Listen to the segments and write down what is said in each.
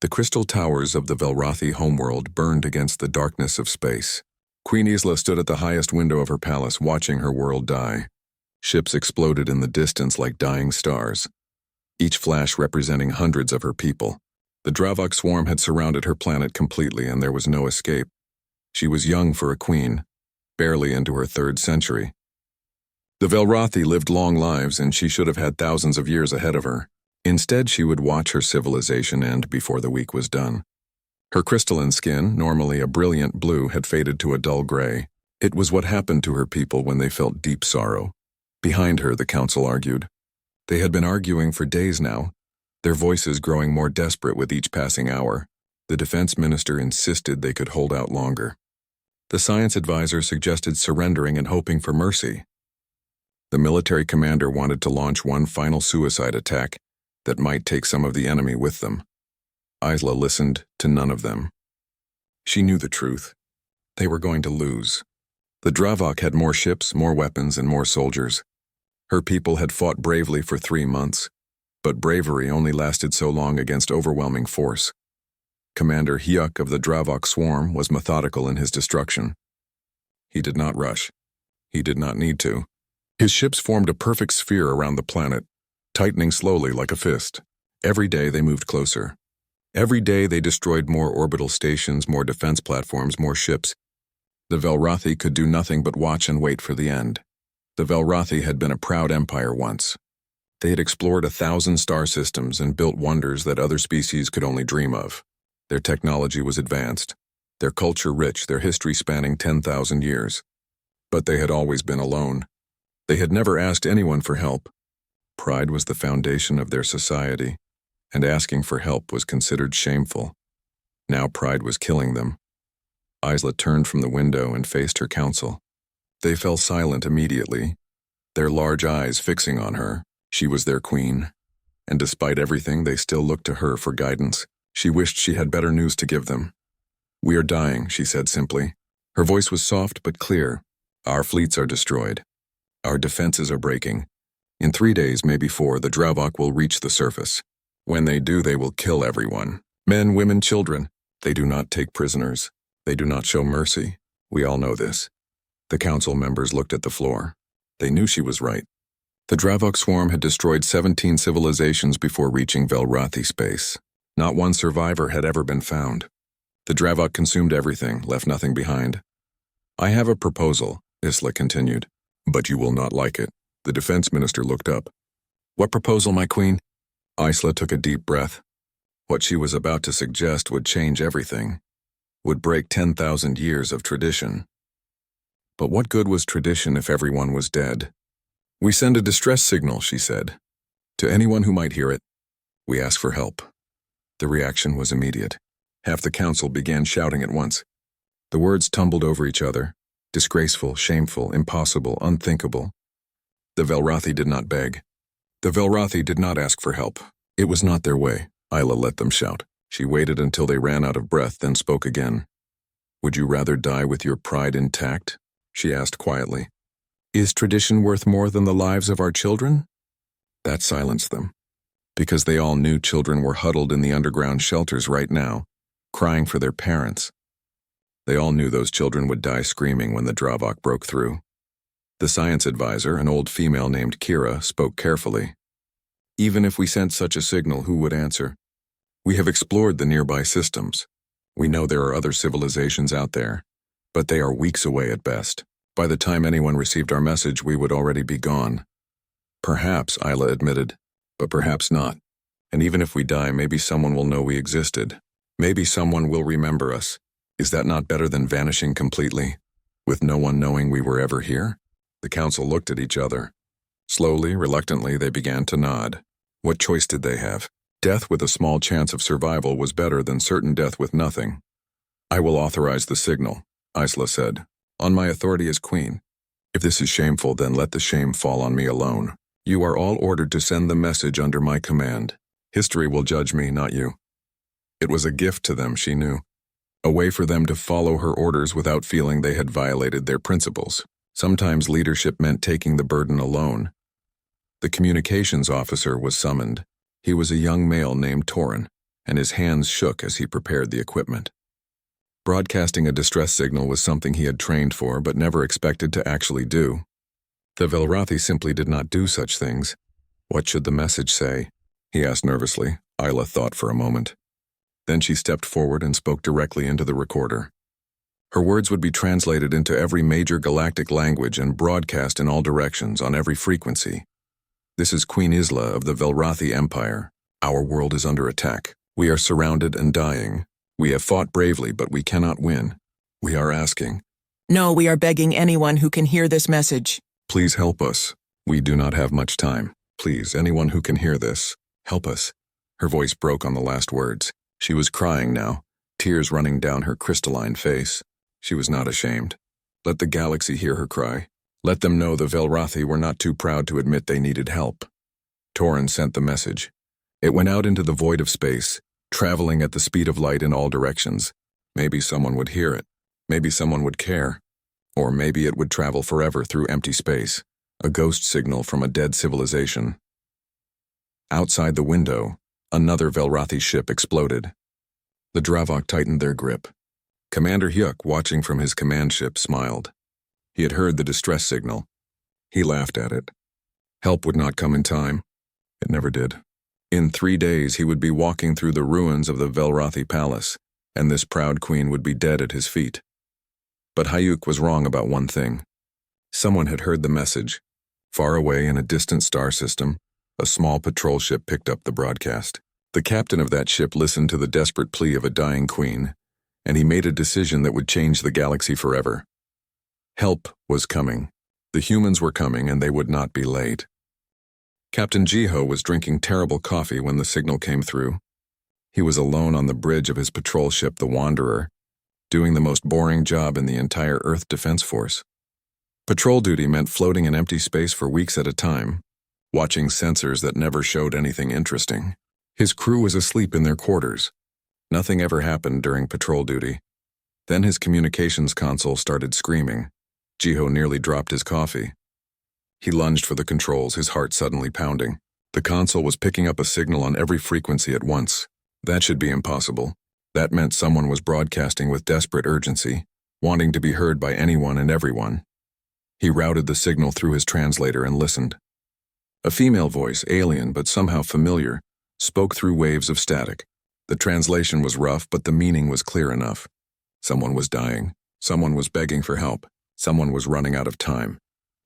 The crystal towers of the Velrothi homeworld burned against the darkness of space. Queen Isla stood at the highest window of her palace, watching her world die. Ships exploded in the distance like dying stars, each flash representing hundreds of her people. The Dravok swarm had surrounded her planet completely, and there was no escape. She was young for a queen, barely into her 3rd century. The Velrothi lived long lives, and she should have had thousands of years ahead of her. Instead, she would watch her civilization end before the week was done. Her crystalline skin, normally a brilliant blue, had faded to a dull gray. It was what happened to her people when they felt deep sorrow. Behind her, the council argued. They had been arguing for days now, their voices growing more desperate with each passing hour. The defense minister insisted they could hold out longer. The science advisor suggested surrendering and hoping for mercy. The military commander wanted to launch one final suicide attack that might take some of the enemy with them. Isla listened to none of them. She knew the truth. They were going to lose. The Dravok had more ships, more weapons, and more soldiers. Her people had fought bravely for 3 months, but bravery only lasted so long against overwhelming force. Commander Hyuk of the Dravok swarm was methodical in his destruction. He did not rush. He did not need to. His ships formed a perfect sphere around the planet, tightening slowly like a fist. Every day they moved closer. Every day they destroyed more orbital stations, more defense platforms, more ships. The Velrothi could do nothing but watch and wait for the end. The Velrothi had been a proud empire once. They had explored 1,000 star systems and built wonders that other species could only dream of. Their technology was advanced, their culture rich, their history spanning 10,000 years. But they had always been alone. They had never asked anyone for help. Pride was the foundation of their society, and asking for help was considered shameful. Now pride was killing them. Isla turned from the window and faced her council. They fell silent immediately, their large eyes fixing on her. She was their queen, and despite everything, they still looked to her for guidance. She wished she had better news to give them. "We are dying," she said simply. Her voice was soft but clear. "Our fleets are destroyed. Our defenses are breaking. In 3 days, maybe 4, the Dravok will reach the surface. When they do, they will kill everyone. Men, women, children. They do not take prisoners. They do not show mercy. We all know this." The council members looked at the floor. They knew she was right. The Dravok swarm had destroyed 17 civilizations before reaching Velrothi space. Not one survivor had ever been found. The Dravok consumed everything, left nothing behind. "I have a proposal," Isla continued, "but you will not like it." The defense minister looked up. "What proposal, my queen?" Isla took a deep breath. What she was about to suggest would change everything, would break 10,000 years of tradition. But what good was tradition if everyone was dead? "We send a distress signal," she said. "To anyone who might hear it, we ask for help." The reaction was immediate. Half the council began shouting at once. The words tumbled over each other. Disgraceful, shameful, impossible, unthinkable. The Velrothi did not beg. The Velrothi did not ask for help. It was not their way. Isla let them shout. She waited until they ran out of breath, then spoke again. "Would you rather die with your pride intact?" she asked quietly. "Is tradition worth more than the lives of our children?" That silenced them, because they all knew children were huddled in the underground shelters right now, crying for their parents. They all knew those children would die screaming when the Dravok broke through. The science advisor, an old female named Kira, spoke carefully. "Even if we sent such a signal, who would answer? We have explored the nearby systems. We know there are other civilizations out there, but they are weeks away at best. By the time anyone received our message, we would already be gone." "Perhaps," Isla admitted, "but perhaps not. And even if we die, maybe someone will know we existed. Maybe someone will remember us. Is that not better than vanishing completely, with no one knowing we were ever here?" The council looked at each other. Slowly, reluctantly, they began to nod. What choice did they have? Death with a small chance of survival was better than certain death with nothing. "I will authorize the signal," Isla said, "on my authority as queen. If this is shameful, then let the shame fall on me alone. You are all ordered to send the message under my command. History will judge me, not you." It was a gift to them, she knew. A way for them to follow her orders without feeling they had violated their principles. Sometimes leadership meant taking the burden alone. The communications officer was summoned. He was a young male named Torin. and his hands shook as he prepared the equipment. Broadcasting a distress signal was something he had trained for but never expected to actually do. The Velrathi simply did not do such things. What should the message say? He asked nervously. Isla thought for a moment. Then she stepped forward and spoke directly into the recorder. Her words would be translated into every major galactic language and broadcast in all directions on every frequency. This is Queen Isla of the Velrathi Empire. Our world is under attack. We are surrounded and dying. We have fought bravely, but we cannot win. We are asking. No, we are begging anyone who can hear this message. Please help us. We do not have much time. Please, anyone who can hear this, help us. Her voice broke on the last words. She was crying now, tears running down her crystalline face. She was not ashamed. Let the galaxy hear her cry. Let them know the Velrathi were not too proud to admit they needed help. Torin sent the message. It went out into the void of space, traveling at the speed of light in all directions. Maybe someone would hear it. Maybe someone would care. Or maybe it would travel forever through empty space, a ghost signal from a dead civilization. Outside the window, another Velrathi ship exploded. The Dravok tightened their grip. Commander Hyuk, watching from his command ship, smiled. He had heard the distress signal. He laughed at it. Help would not come in time. It never did. In 3 days, he would be walking through the ruins of the Velrathi palace, and this proud queen would be dead at his feet. But Hyuk was wrong about one thing. Someone had heard the message. Far away in a distant star system, a small patrol ship picked up the broadcast. The captain of that ship listened to the desperate plea of a dying queen, and he made a decision that would change the galaxy forever. Help was coming. The humans were coming, and they would not be late. Captain Jiho was drinking terrible coffee when the signal came through. He was alone on the bridge of his patrol ship, the Wanderer, doing the most boring job in the entire Earth Defense Force. Patrol duty meant floating in empty space for weeks at a time, watching sensors that never showed anything interesting. His crew was asleep in their quarters. Nothing ever happened during patrol duty. Then his communications console started screaming. Jiho nearly dropped his coffee. He lunged for the controls, his heart suddenly pounding. The console was picking up a signal on every frequency at once. That should be impossible. That meant someone was broadcasting with desperate urgency, wanting to be heard by anyone and everyone. He routed the signal through his translator and listened. A female voice, alien but somehow familiar, spoke through waves of static. The translation was rough, but the meaning was clear enough. Someone was dying. Someone was begging for help. Someone was running out of time.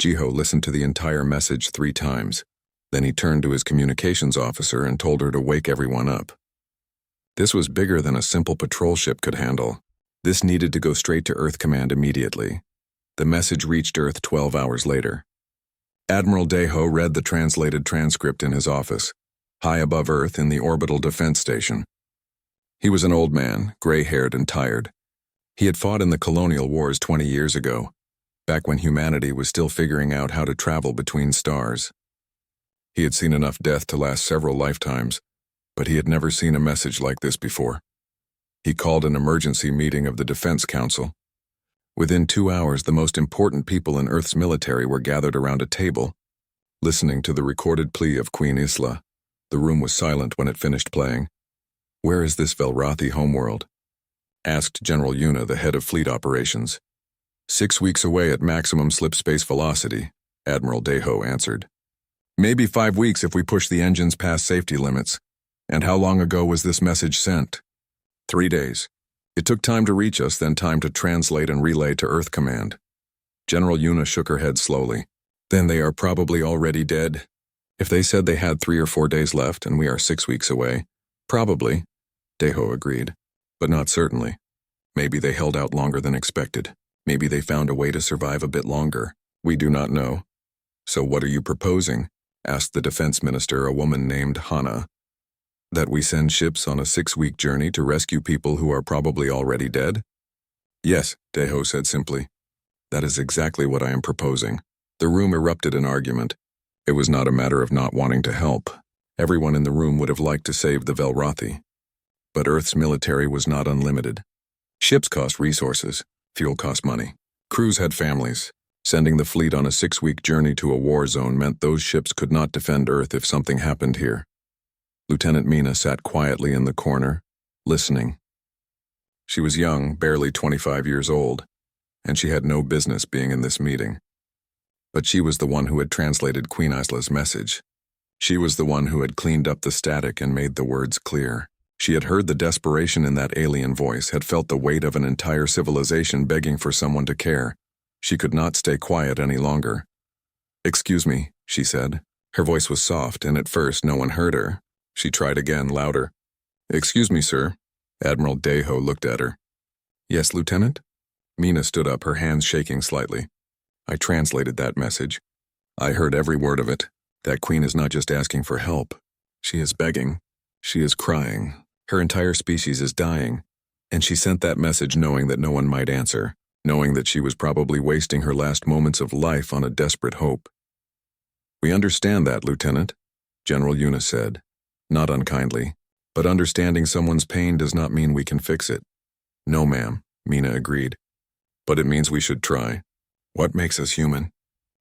Jiho listened to the entire message 3 times. Then he turned to his communications officer and told her to wake everyone up. This was bigger than a simple patrol ship could handle. This needed to go straight to Earth Command immediately. The message reached Earth 12 hours later. Admiral Deho read the translated transcript in his office, high above Earth in the orbital defense station. He was an old man, gray-haired and tired. He had fought in the colonial wars 20 years ago, back when humanity was still figuring out how to travel between stars. He had seen enough death to last several lifetimes, but he had never seen a message like this before. He called an emergency meeting of the Defense Council. Within 2 hours, the most important people in Earth's military were gathered around a table, listening to the recorded plea of Queen Isla. The room was silent when it finished playing. "Where is this Velrathi homeworld?" asked General Yuna, the head of fleet operations. 6 weeks away at maximum slip space velocity, Admiral Deho answered. "Maybe 5 weeks if we push the engines past safety limits. And how long ago was this message sent?" 3 days. It took time to reach us, then time to translate and relay to Earth Command. General Yuna shook her head slowly. "Then they are probably already dead. If they said they had 3 or 4 days left and we are 6 weeks away, probably," Deho agreed, "but not certainly. Maybe they held out longer than expected. Maybe they found a way to survive a bit longer. We do not know." "So what are you proposing?" asked the defense minister, a woman named Hana. "That we send ships on a 6-week journey to rescue people who are probably already dead?" "Yes," Deho said simply. "That is exactly what I am proposing." The room erupted in argument. It was not a matter of not wanting to help. Everyone in the room would have liked to save the Velrathi. But Earth's military was not unlimited. Ships cost resources. Fuel cost money. Crews had families. Sending the fleet on a 6-week journey to a war zone meant those ships could not defend Earth if something happened here. Lieutenant Mina sat quietly in the corner, listening. She was young, barely 25 years old, and she had no business being in this meeting. But she was the one who had translated Queen Isla's message. She was the one who had cleaned up the static and made the words clear. She had heard the desperation in that alien voice, had felt the weight of an entire civilization begging for someone to care. She could not stay quiet any longer. "Excuse me," she said. Her voice was soft, and at first no one heard her. She tried again, louder. "Excuse me, sir." Admiral Deho looked at her. "Yes, Lieutenant?" Mina stood up, her hands shaking slightly. "I translated that message. I heard every word of it. That queen is not just asking for help. She is begging. She is crying. Her entire species is dying. And she sent that message knowing that no one might answer, knowing that she was probably wasting her last moments of life on a desperate hope." "We understand that, Lieutenant," General Yuna said, not unkindly. "But understanding someone's pain does not mean we can fix it." "No, ma'am," Mina agreed. "But it means we should try. What makes us human?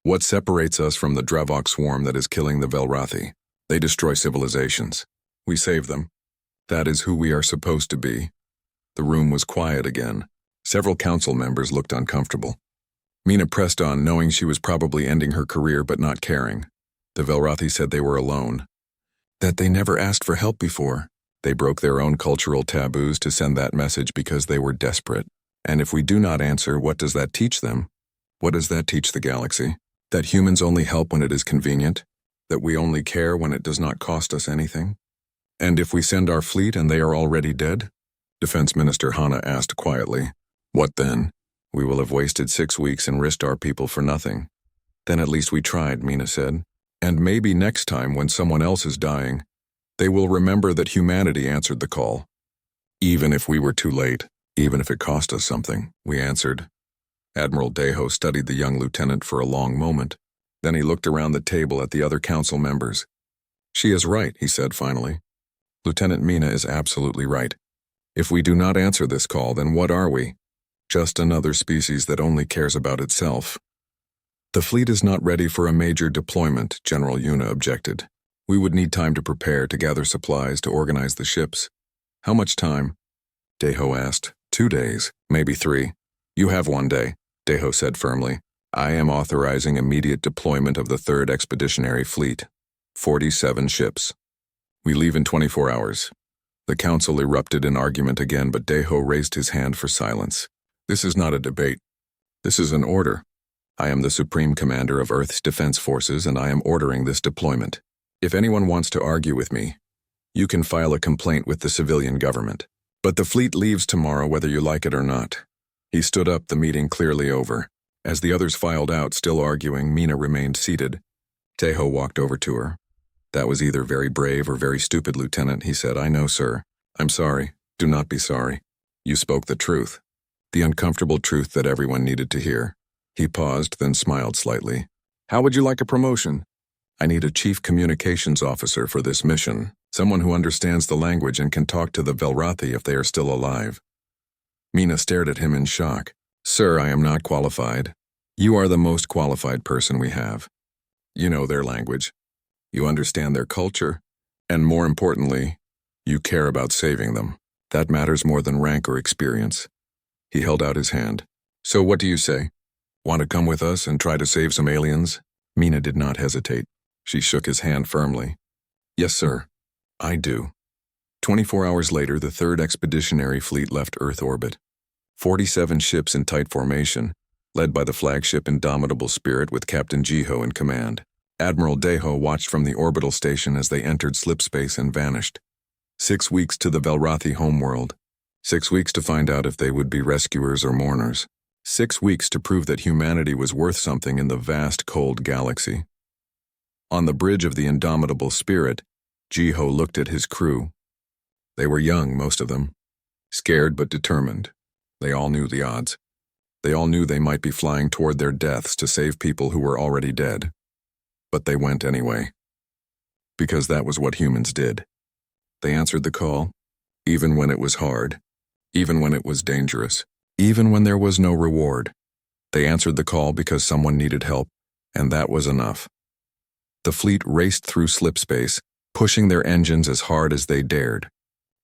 What separates us from the Dravok swarm that is killing the Velrathi? They destroy civilizations. We save them. That is who we are supposed to be." The room was quiet again. Several council members looked uncomfortable. Mina pressed on, knowing she was probably ending her career but not caring. The Velrathi said they were alone. That they never asked for help before. They broke their own cultural taboos to send that message because they were desperate. And if we do not answer, what does that teach them? What does that teach the galaxy? That humans only help when it is convenient? That we only care when it does not cost us anything? And if we send our fleet and they are already dead? Defense Minister Hana asked quietly. What then? We will have wasted 6 weeks and risked our people for nothing. Then at least we tried, Mina said. And maybe next time when someone else is dying, they will remember that humanity answered the call. Even if we were too late, even if it cost us something, we answered. Admiral Deho studied the young lieutenant for a long moment. Then he looked around the table at the other council members. She is right, he said finally. Lieutenant Mina is absolutely right. If we do not answer this call, then what are we? Just another species that only cares about itself. The fleet is not ready for a major deployment, General Yuna objected. We would need time to prepare, to gather supplies, to organize the ships. How much time? Deho asked. 2 days, maybe 3. You have 1 day, Deho said firmly. I am authorizing immediate deployment of the 3rd Expeditionary Fleet. 47 ships. We leave in 24 hours. The council erupted in argument again, but Deho raised his hand for silence. This is not a debate. This is an order. I am the Supreme Commander of Earth's Defense Forces, and I am ordering this deployment. If anyone wants to argue with me, you can file a complaint with the civilian government. But the fleet leaves tomorrow whether you like it or not. He stood up, the meeting clearly over. As the others filed out, still arguing, Mina remained seated. Deho walked over to her. That was either very brave or very stupid, Lieutenant, he said. I know, sir. I'm sorry. Do not be sorry. You spoke the truth. The uncomfortable truth that everyone needed to hear. He paused, then smiled slightly. How would you like a promotion? I need a chief communications officer for this mission. Someone who understands the language and can talk to the Velrathi if they are still alive. Mina stared at him in shock. Sir, I am not qualified. You are the most qualified person we have. You know their language. You understand their culture. And more importantly, you care about saving them. That matters more than rank or experience. He held out his hand. So what do you say? Want to come with us and try to save some aliens? Mina did not hesitate. She shook his hand firmly. Yes, sir. I do. 24 hours later, the 3rd Expeditionary Fleet left Earth orbit. 47 ships in tight formation, led by the flagship Indomitable Spirit with Captain Jiho in command. Admiral Deho watched from the orbital station as they entered slipspace and vanished. 6 weeks to the Velrathi homeworld. 6 weeks to find out if they would be rescuers or mourners. 6 weeks to prove that humanity was worth something in the vast, cold galaxy. On the bridge of the Indomitable Spirit, Jiho looked at his crew. They were young, most of them. Scared but determined. They all knew the odds. They all knew they might be flying toward their deaths to save people who were already dead. But they went anyway. Because that was what humans did. They answered the call, even when it was hard, even when it was dangerous, even when there was no reward. They answered the call because someone needed help, and that was enough. The fleet raced through slipspace, pushing their engines as hard as they dared.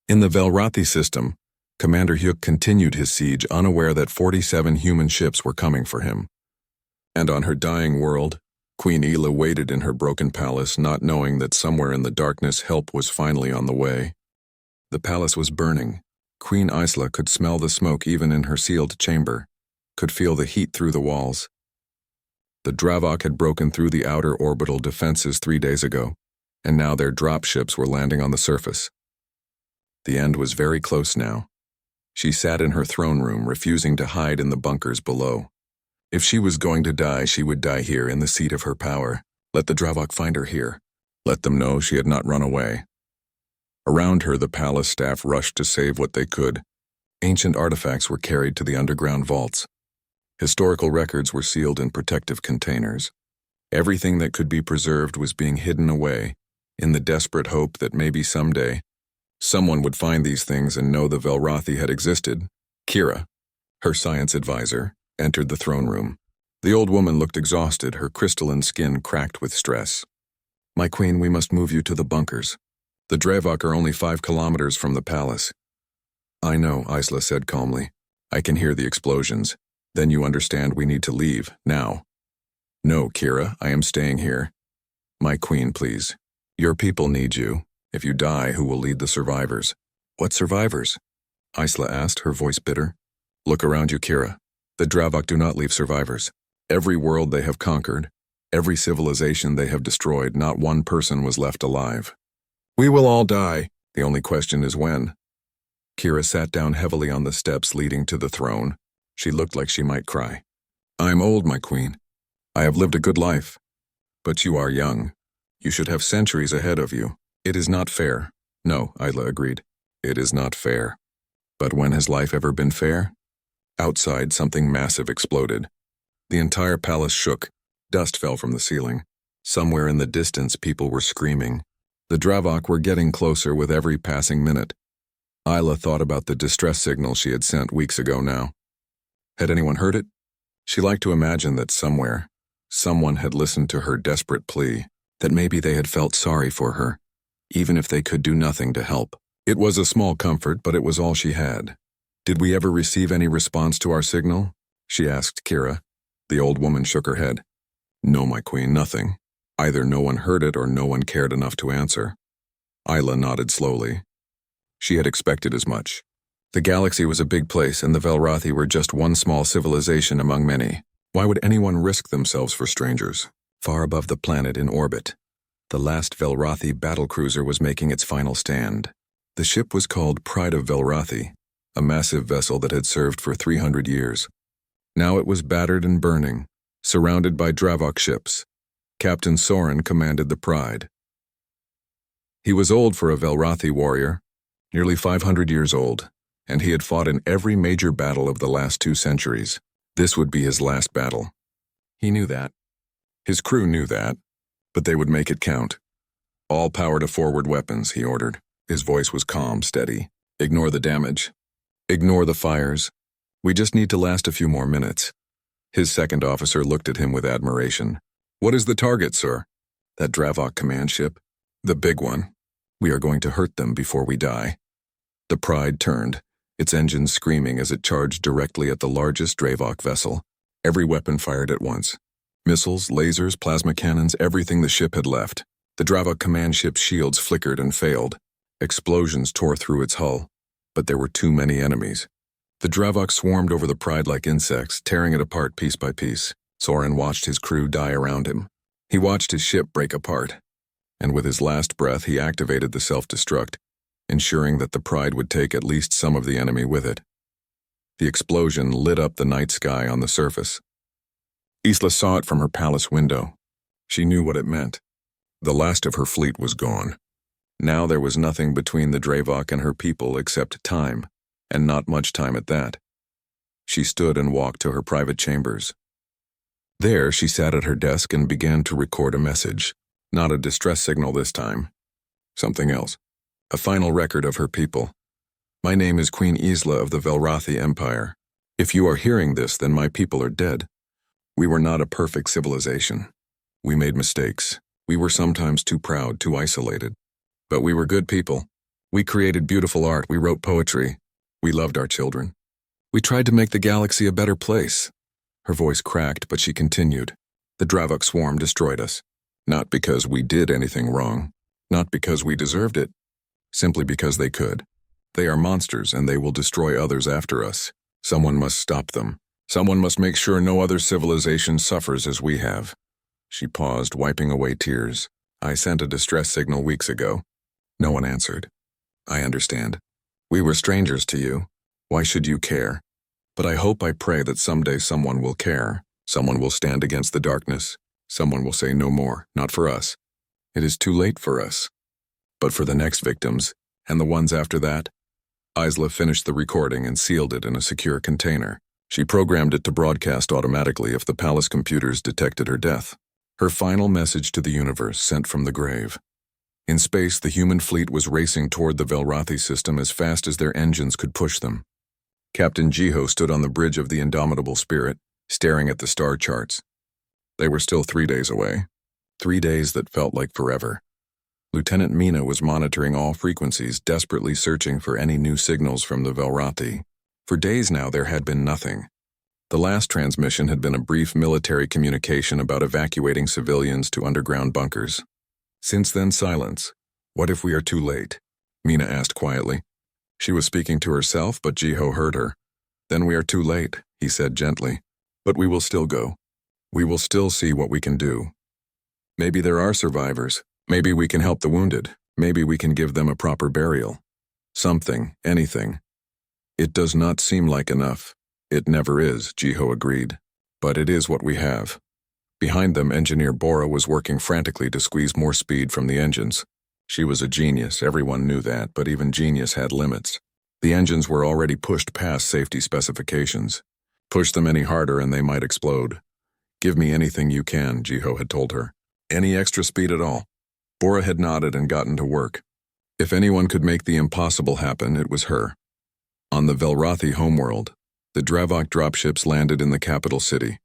In the Velrathi system, Commander Hyuk continued his siege, unaware that 47 human ships were coming for him. And on her dying world, Queen Ela waited in her broken palace, not knowing that somewhere in the darkness help was finally on the way. The palace was burning. Queen Isla could smell the smoke even in her sealed chamber, could feel the heat through the walls. The Dravok had broken through the outer orbital defenses 3 days ago, and now their dropships were landing on the surface. The end was very close now. She sat in her throne room, refusing to hide in the bunkers below. If she was going to die, she would die here in the seat of her power. Let the Dravok find her here. Let them know she had not run away. Around her, the palace staff rushed to save what they could. Ancient artifacts were carried to the underground vaults. Historical records were sealed in protective containers. Everything that could be preserved was being hidden away, in the desperate hope that maybe someday, someone would find these things and know the Velrathi had existed. Kira, her science advisor, entered the throne room. The old woman looked exhausted, her crystalline skin cracked with stress. "My queen, we must move you to the bunkers. The Dravok are only 5 kilometers from the palace." "I know," Isla said calmly. "I can hear the explosions. Then you understand we need to leave, now." "No, Kira, I am staying here." "My queen, please. Your people need you. If you die, who will lead the survivors?" "What survivors?" Isla asked, her voice bitter. "Look around you, Kira. The Dravok do not leave survivors. Every world they have conquered, every civilization they have destroyed, not one person was left alive. We will all die. The only question is when." Kira sat down heavily on the steps leading to the throne. She looked like she might cry. "I am old, my queen. I have lived a good life. But you are young. You should have centuries ahead of you. It is not fair." "No," Isla agreed. "It is not fair. But when has life ever been fair?" Outside, something massive exploded. The entire palace shook. Dust fell from the ceiling. Somewhere in the distance, people were screaming. The Dravok were getting closer with every passing minute. Isla thought about the distress signal she had sent weeks ago now. Had anyone heard it? She liked to imagine that somewhere, someone had listened to her desperate plea, that maybe they had felt sorry for her, even if they could do nothing to help. It was a small comfort, but it was all she had. "Did we ever receive any response to our signal?" she asked Kira. The old woman shook her head. "No, my queen, nothing. Either no one heard it or no one cared enough to answer." Isla nodded slowly. She had expected as much. The galaxy was a big place, and the Velrathi were just one small civilization among many. Why would anyone risk themselves for strangers? Far above the planet in orbit, the last Velrathi battlecruiser was making its final stand. The ship was called Pride of Velrathi, a massive vessel that had served for 300 years. Now it was battered and burning, surrounded by Dravok ships. Captain Soren commanded the Pride. He was old for a Velrathi warrior, nearly 500 years old, and he had fought in every major battle of the last 2 centuries. This would be his last battle. He knew that. His crew knew that, but they would make it count. "All power to forward weapons," he ordered. His voice was calm, steady. "Ignore the damage. Ignore the fires. We just need to last a few more minutes." His second officer looked at him with admiration. "What is the target, sir?" "That Dravok command ship. The big one. We are going to hurt them before we die." The Pride turned, its engines screaming as it charged directly at the largest Dravok vessel. Every weapon fired at once. Missiles, lasers, plasma cannons, everything the ship had left. The Dravok command ship's shields flickered and failed. Explosions tore through its hull, but there were too many enemies. The Dravok swarmed over the Pride like insects, tearing it apart piece by piece. Soren watched his crew die around him. He watched his ship break apart. And with his last breath, he activated the self-destruct, ensuring that the Pride would take at least some of the enemy with it. The explosion lit up the night sky on the surface. Isla saw it from her palace window. She knew what it meant. The last of her fleet was gone. Now there was nothing between the Dravok and her people except time, and not much time at that. She stood and walked to her private chambers. There she sat at her desk and began to record a message. Not a distress signal this time. Something else. A final record of her people. "My name is Queen Isla of the Velrathi Empire. If you are hearing this, then my people are dead. We were not a perfect civilization. We made mistakes. We were sometimes too proud, too isolated. But we were good people. We created beautiful art, we wrote poetry. We loved our children. We tried to make the galaxy a better place. Her voice cracked, but she continued. The Dravok swarm destroyed us. Not because we did anything wrong. Not because we deserved it. Simply because they could. They are monsters, and they will destroy others after us. Someone must stop them. Someone must make sure no other civilization suffers as we have. She paused, wiping away tears. I sent a distress signal weeks ago. No one answered. I understand. We were strangers to you. Why should you care? But I pray that someday someone will care. Someone will stand against the darkness. Someone will say no more, not for us. It is too late for us. But for the next victims, and the ones after that. Isla finished the recording and sealed it in a secure container. She programmed it to broadcast automatically if the palace computers detected her death. Her final message to the universe sent from the grave. In space, the human fleet was racing toward the Velrothi system as fast as their engines could push them. Captain Jiho stood on the bridge of the Indomitable Spirit, staring at the star charts. They were still 3 days away. 3 days that felt like forever. Lieutenant Mina was monitoring all frequencies, desperately searching for any new signals from the Velrothi. For days now, there had been nothing. The last transmission had been a brief military communication about evacuating civilians to underground bunkers. Since then, silence. What if we are too late? Mina asked quietly. She was speaking to herself, but Jiho heard her. Then we are too late, he said gently. But we will still go. We will still see what we can do. Maybe there are survivors. Maybe we can help the wounded. Maybe we can give them a proper burial. Something, anything. It does not seem like enough. It never is, Jiho agreed. But it is what we have. Behind them, Engineer Bora was working frantically to squeeze more speed from the engines. She was a genius, everyone knew that, but even genius had limits. The engines were already pushed past safety specifications. Push them any harder and they might explode. Give me anything you can, Jiho had told her. Any extra speed at all. Bora had nodded and gotten to work. If anyone could make the impossible happen, it was her. On the Velrothi homeworld, the Dravok dropships landed in the capital city.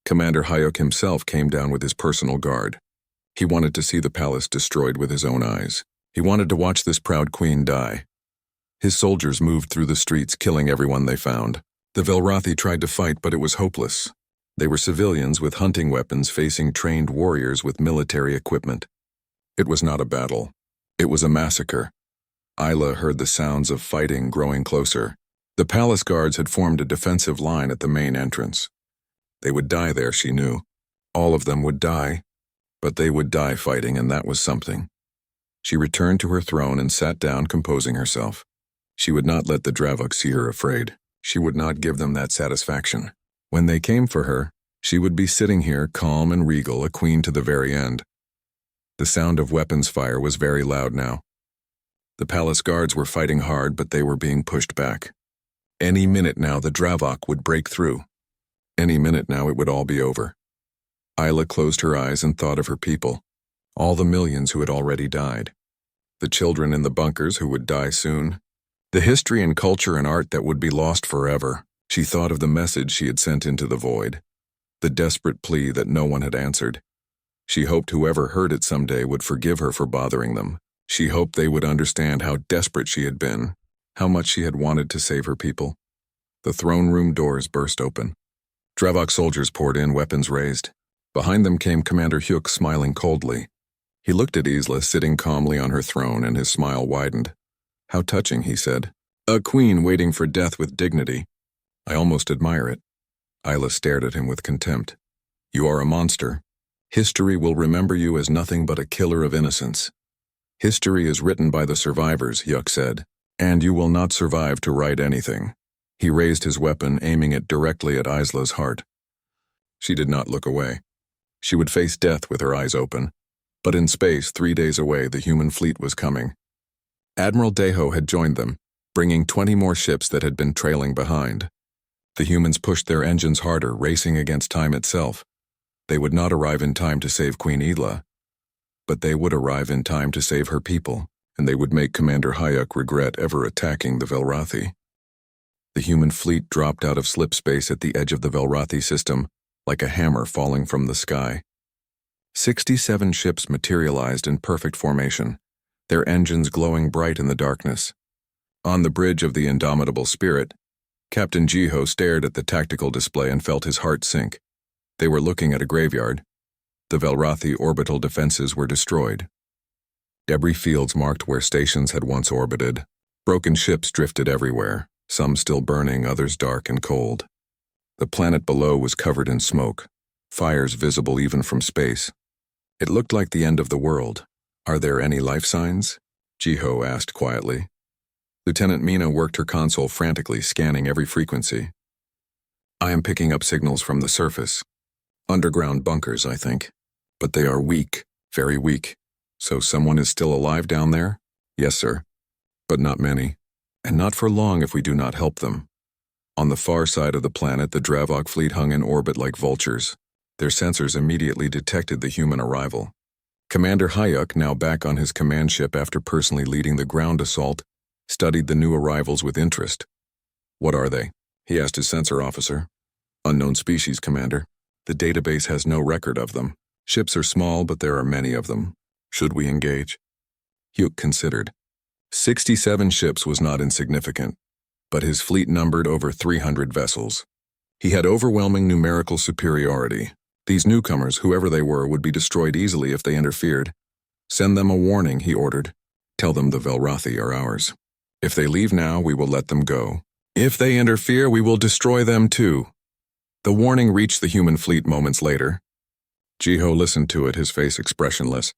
Commander Hayuk himself came down with his personal guard. He wanted to see the palace destroyed with his own eyes. He wanted to watch this proud queen die. His soldiers moved through the streets, killing everyone they found. The Velrothi tried to fight, but it was hopeless. They were civilians with hunting weapons facing trained warriors with military equipment. It was not a battle. It was a massacre. Isla heard the sounds of fighting growing closer. The palace guards had formed a defensive line at the main entrance. They would die there, she knew. All of them would die. But they would die fighting, and that was something. She returned to her throne and sat down, composing herself. She would not let the Dravok see her afraid. She would not give them that satisfaction. When they came for her, she would be sitting here, calm and regal, a queen to the very end. The sound of weapons fire was very loud now. The palace guards were fighting hard, but they were being pushed back. Any minute now, the Dravok would break through. Any minute now, it would all be over. Isla closed her eyes and thought of her people, all the millions who had already died. The children in the bunkers who would die soon. The history and culture and art that would be lost forever. She thought of the message she had sent into the void. The desperate plea that no one had answered. She hoped whoever heard it someday would forgive her for bothering them. She hoped they would understand how desperate she had been, how much she had wanted to save her people. The throne room doors burst open. Dravok soldiers poured in, weapons raised. Behind them came Commander Hyuk, smiling coldly. He looked at Isla sitting calmly on her throne, and his smile widened. How touching, he said. A queen waiting for death with dignity. I almost admire it. Isla stared at him with contempt. You are a monster. History will remember you as nothing but a killer of innocence. History is written by the survivors, Hyuk said, and you will not survive to write anything. He raised his weapon, aiming it directly at Isla's heart. She did not look away. She would face death with her eyes open. But in space, 3 days away, the human fleet was coming. Admiral Deho had joined them, bringing 20 more ships that had been trailing behind. The humans pushed their engines harder, racing against time itself. They would not arrive in time to save Queen Isla, but they would arrive in time to save her people, and they would make Commander Hayuk regret ever attacking the Velrothi. The human fleet dropped out of slip space at the edge of the Velrothi system, like a hammer falling from the sky. 67 ships materialized in perfect formation. their engines glowing bright in the darkness. On the bridge of the indomitable Spirit, Captain Jiho stared at the tactical display and felt his heart sink. They were looking at a graveyard. The Velrothi orbital defenses were destroyed. Debris fields marked where stations had once orbited. Broken ships drifted everywhere, some still burning, others dark and cold. The planet below was covered in smoke, fires visible even from space. It looked like the end of the world. "Are there any life signs?" Jiho asked quietly. Lieutenant Mina worked her console frantically, scanning every frequency. "I am picking up signals from the surface. Underground bunkers, I think. But they are weak, very weak. So someone is still alive down there?" "Yes, sir. But not many. And not for long if we do not help them." On the far side of the planet, the Dravok fleet hung in orbit like vultures. Their sensors immediately detected the human arrival. Commander Hayuk, now back on his command ship after personally leading the ground assault, studied the new arrivals with interest. "What are they?" he asked his sensor officer. "Unknown species, Commander. The database has no record of them. Ships are small, but there are many of them. Should we engage?" Hugh considered. 67 ships was not insignificant, but his fleet numbered over 300 vessels. He had overwhelming numerical superiority. These newcomers, whoever they were, would be destroyed easily if they interfered. "Send them a warning," he ordered. "Tell them the Velrothi are ours. If they leave now, we will let them go. If they interfere, we will destroy them too." The warning reached the human fleet moments later. Jiho listened to it, his face expressionless.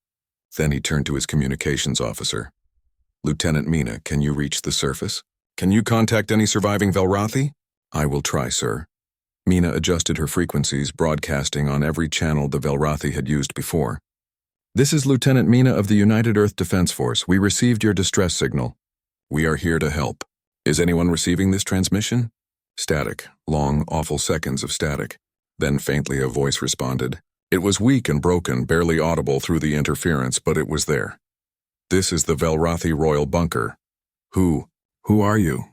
Then he turned to his communications officer. "Lieutenant Mina, can you reach the surface? Can you contact any surviving Velrothi?" "I will try, sir." Mina adjusted her frequencies, broadcasting on every channel the Velrothi had used before. "This is Lieutenant Mina of the United Earth Defense Force. We received your distress signal. We are here to help. Is anyone receiving this transmission?" Static, long, awful seconds of static. Then faintly a voice responded. It was weak and broken, barely audible through the interference, but it was there. "This is the Velrothi Royal Bunker." Who are you?"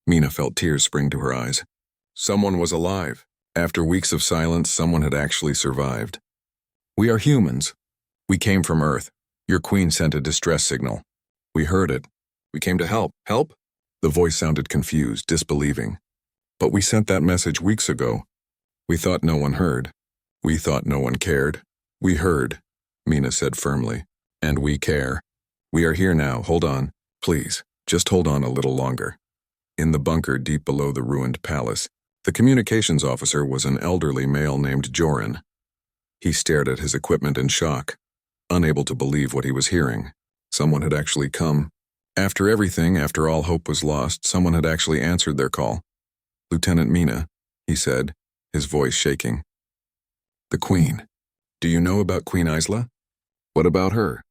Mina felt tears spring to her eyes. Someone was alive. After weeks of silence, someone had actually survived. "We are humans. We came from Earth. Your queen sent a distress signal. We heard it. We came to help." "Help?" The voice sounded confused, disbelieving. "But we sent that message weeks ago. We thought no one heard. We thought no one cared. We heard," Mina said firmly. "And we care. We are here now. Hold on. Please, just hold on a little longer." In the bunker deep below the ruined palace, the communications officer was an elderly male named Joran. He stared at his equipment in shock, unable to believe what he was hearing. Someone had actually come. After everything, after all hope was lost, someone had actually answered their call. "Lieutenant Mina," he said, his voice shaking. "The Queen. Do you know about Queen Isla?" "What about her?"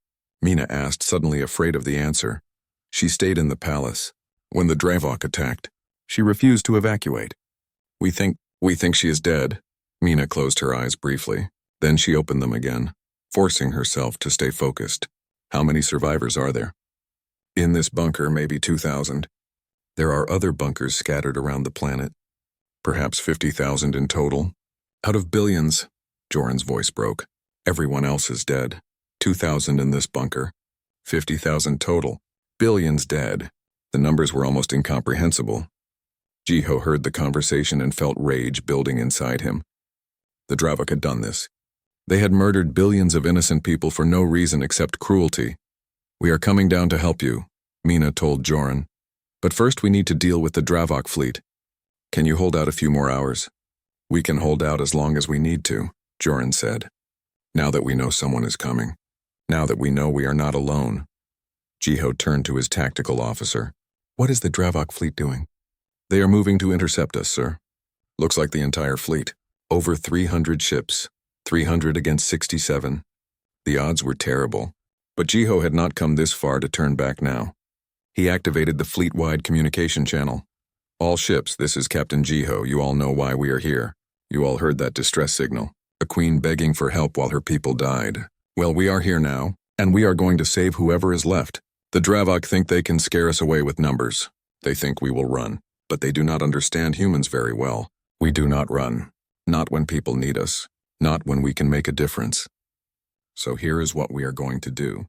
Mina asked, suddenly afraid of the answer. "She stayed in the palace. When the Dravok attacked, she refused to evacuate. We think she is dead." Mina closed her eyes briefly. Then she opened them again, forcing herself to stay focused. "How many survivors are there?" "In this bunker, maybe 2,000. There are other bunkers scattered around the planet. Perhaps 50,000 in total. Out of billions," Joran's voice broke. "Everyone else is dead. 2,000 in this bunker. 50,000 total. Billions dead." The numbers were almost incomprehensible. Jiho heard the conversation and felt rage building inside him. The Dravok had done this. They had murdered billions of innocent people for no reason except cruelty. "We are coming down to help you," Mina told Joran. "But first we need to deal with the Dravok fleet. Can you hold out a few more hours?" "We can hold out as long as we need to," Joran said. "Now that we know someone is coming. Now that we know we are not alone." Jiho turned to his tactical officer. "What is the Dravok fleet doing?" "They are moving to intercept us, sir. Looks like the entire fleet. Over 300 ships. 300 against 67. The odds were terrible. But Jiho had not come this far to turn back now. He activated the fleet-wide communication channel. "All ships, this is Captain Jiho. You all know why we are here. You all heard that distress signal. A queen begging for help while her people died. Well, we are here now, and we are going to save whoever is left. The Dravok think they can scare us away with numbers. They think we will run, but they do not understand humans very well. We do not run. Not when people need us. Not when we can make a difference. So here is what we are going to do.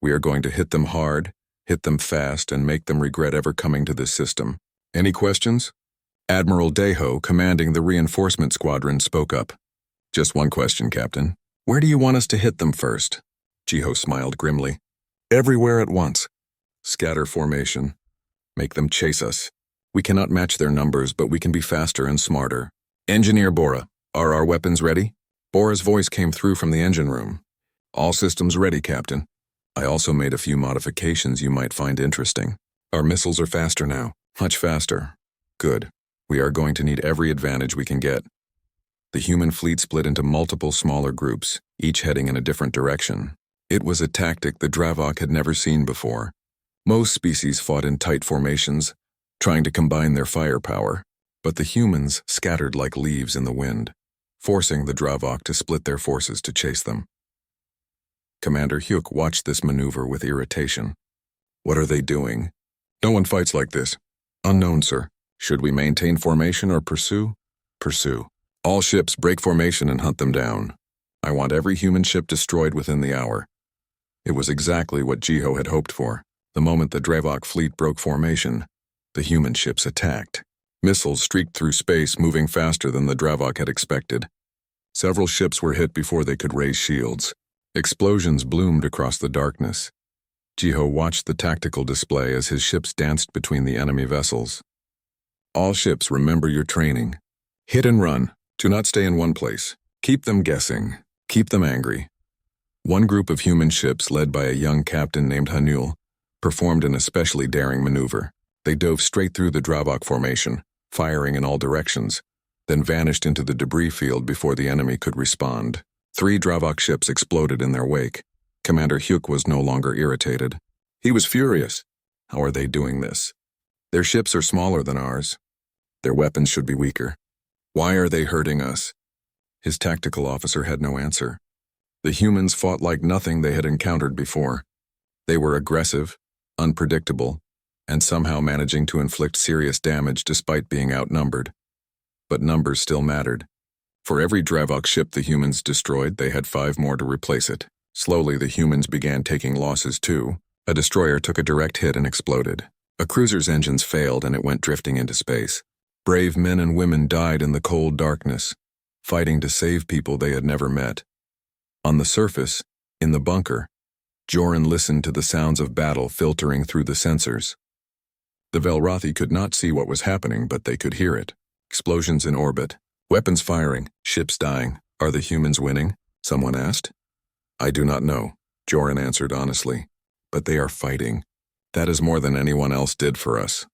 We are going to hit them hard, hit them fast, and make them regret ever coming to this system. Any questions? Admiral Deho, commanding the reinforcement squadron, spoke up. Just one question, Captain. Where do you want us to hit them first? Jiho smiled grimly. Everywhere at once. Scatter formation. Make them chase us. We cannot match their numbers, but we can be faster and smarter. Engineer Bora, are our weapons ready? Bora's voice came through from the engine room. All systems ready, Captain. I also made a few modifications you might find interesting. Our missiles are faster now, much faster. Good. We are going to need every advantage we can get. The human fleet split into multiple smaller groups, each heading in a different direction. It was a tactic the Dravok had never seen before. Most species fought in tight formations, trying to combine their firepower, but the humans scattered like leaves in the wind, forcing the Dravok to split their forces to chase them. Commander Hyuk watched this maneuver with irritation. What are they doing? No one fights like this. Unknown, sir. Should we maintain formation or pursue? Pursue. All ships break formation and hunt them down. I want every human ship destroyed within the hour. It was exactly what Jiho had hoped for. The moment the Dravok fleet broke formation, the human ships attacked. Missiles streaked through space, moving faster than the Dravok had expected. Several ships were hit before they could raise shields. Explosions bloomed across the darkness. Jiho watched the tactical display as his ships danced between the enemy vessels. All ships, remember your training. Hit and run. Do not stay in one place. Keep them guessing. Keep them angry. One group of human ships, led by a young captain named Hanul, performed an especially daring maneuver. They dove straight through the Dravok formation, firing in all directions, then vanished into the debris field before the enemy could respond. 3 Dravok ships exploded in their wake. Commander Hyuk was no longer irritated. He was furious. How are they doing this? Their ships are smaller than ours. Their weapons should be weaker. Why are they hurting us? His tactical officer had no answer. The humans fought like nothing they had encountered before. They were aggressive, unpredictable, and somehow managing to inflict serious damage despite being outnumbered. But numbers still mattered. For every Dravok ship the humans destroyed, they had 5 more to replace it. Slowly, the humans began taking losses too. A destroyer took a direct hit and exploded. A cruiser's engines failed and it went drifting into space. Brave men and women died in the cold darkness, fighting to save people they had never met. On the surface, in the bunker, Joran listened to the sounds of battle filtering through the sensors. The Velrothi could not see what was happening, but they could hear it. Explosions in orbit, weapons firing, ships dying. Are the humans winning? Someone asked. I do not know, Joran answered honestly. But they are fighting. That is more than anyone else did for us.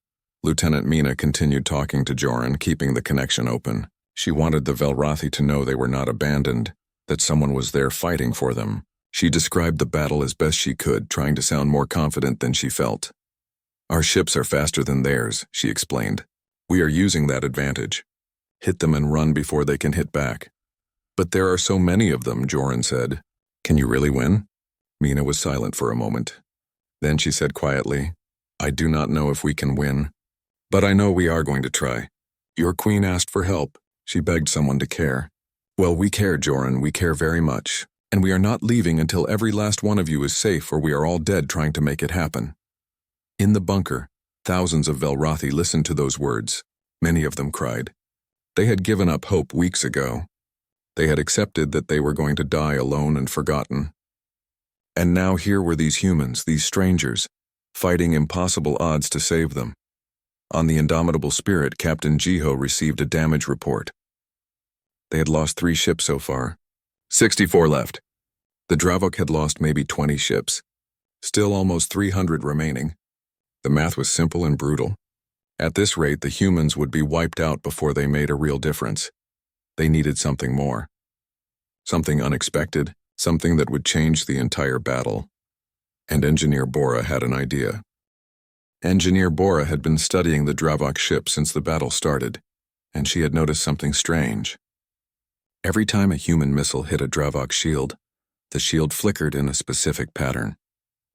Lieutenant Mina continued talking to Joran, keeping the connection open. She wanted the Velrothi to know they were not abandoned, that someone was there fighting for them. She described the battle as best she could, trying to sound more confident than she felt. Our ships are faster than theirs, she explained. We are using that advantage. Hit them and run before they can hit back. But there are so many of them, Joran said. Can you really win? Mina was silent for a moment. Then she said quietly, I do not know if we can win, but I know we are going to try. Your queen asked for help. She begged someone to care. Well, we care, Joran, we care very much. And we are not leaving until every last one of you is safe, or we are all dead trying to make it happen. In the bunker, thousands of Velrothi listened to those words. Many of them cried. They had given up hope weeks ago. They had accepted that they were going to die alone and forgotten. And now here were these humans, these strangers, fighting impossible odds to save them. On the Indomitable Spirit, Captain Jiho received a damage report. They had lost 3 ships so far. 64 left. The Dravok had lost maybe 20 ships. Still almost 300 remaining. The math was simple and brutal. At this rate, the humans would be wiped out before they made a real difference. They needed something more. Something unexpected, something that would change the entire battle. And Engineer Bora had an idea. Engineer Bora had been studying the Dravok ship since the battle started, and she had noticed something strange. Every time a human missile hit a Dravok shield, the shield flickered in a specific pattern.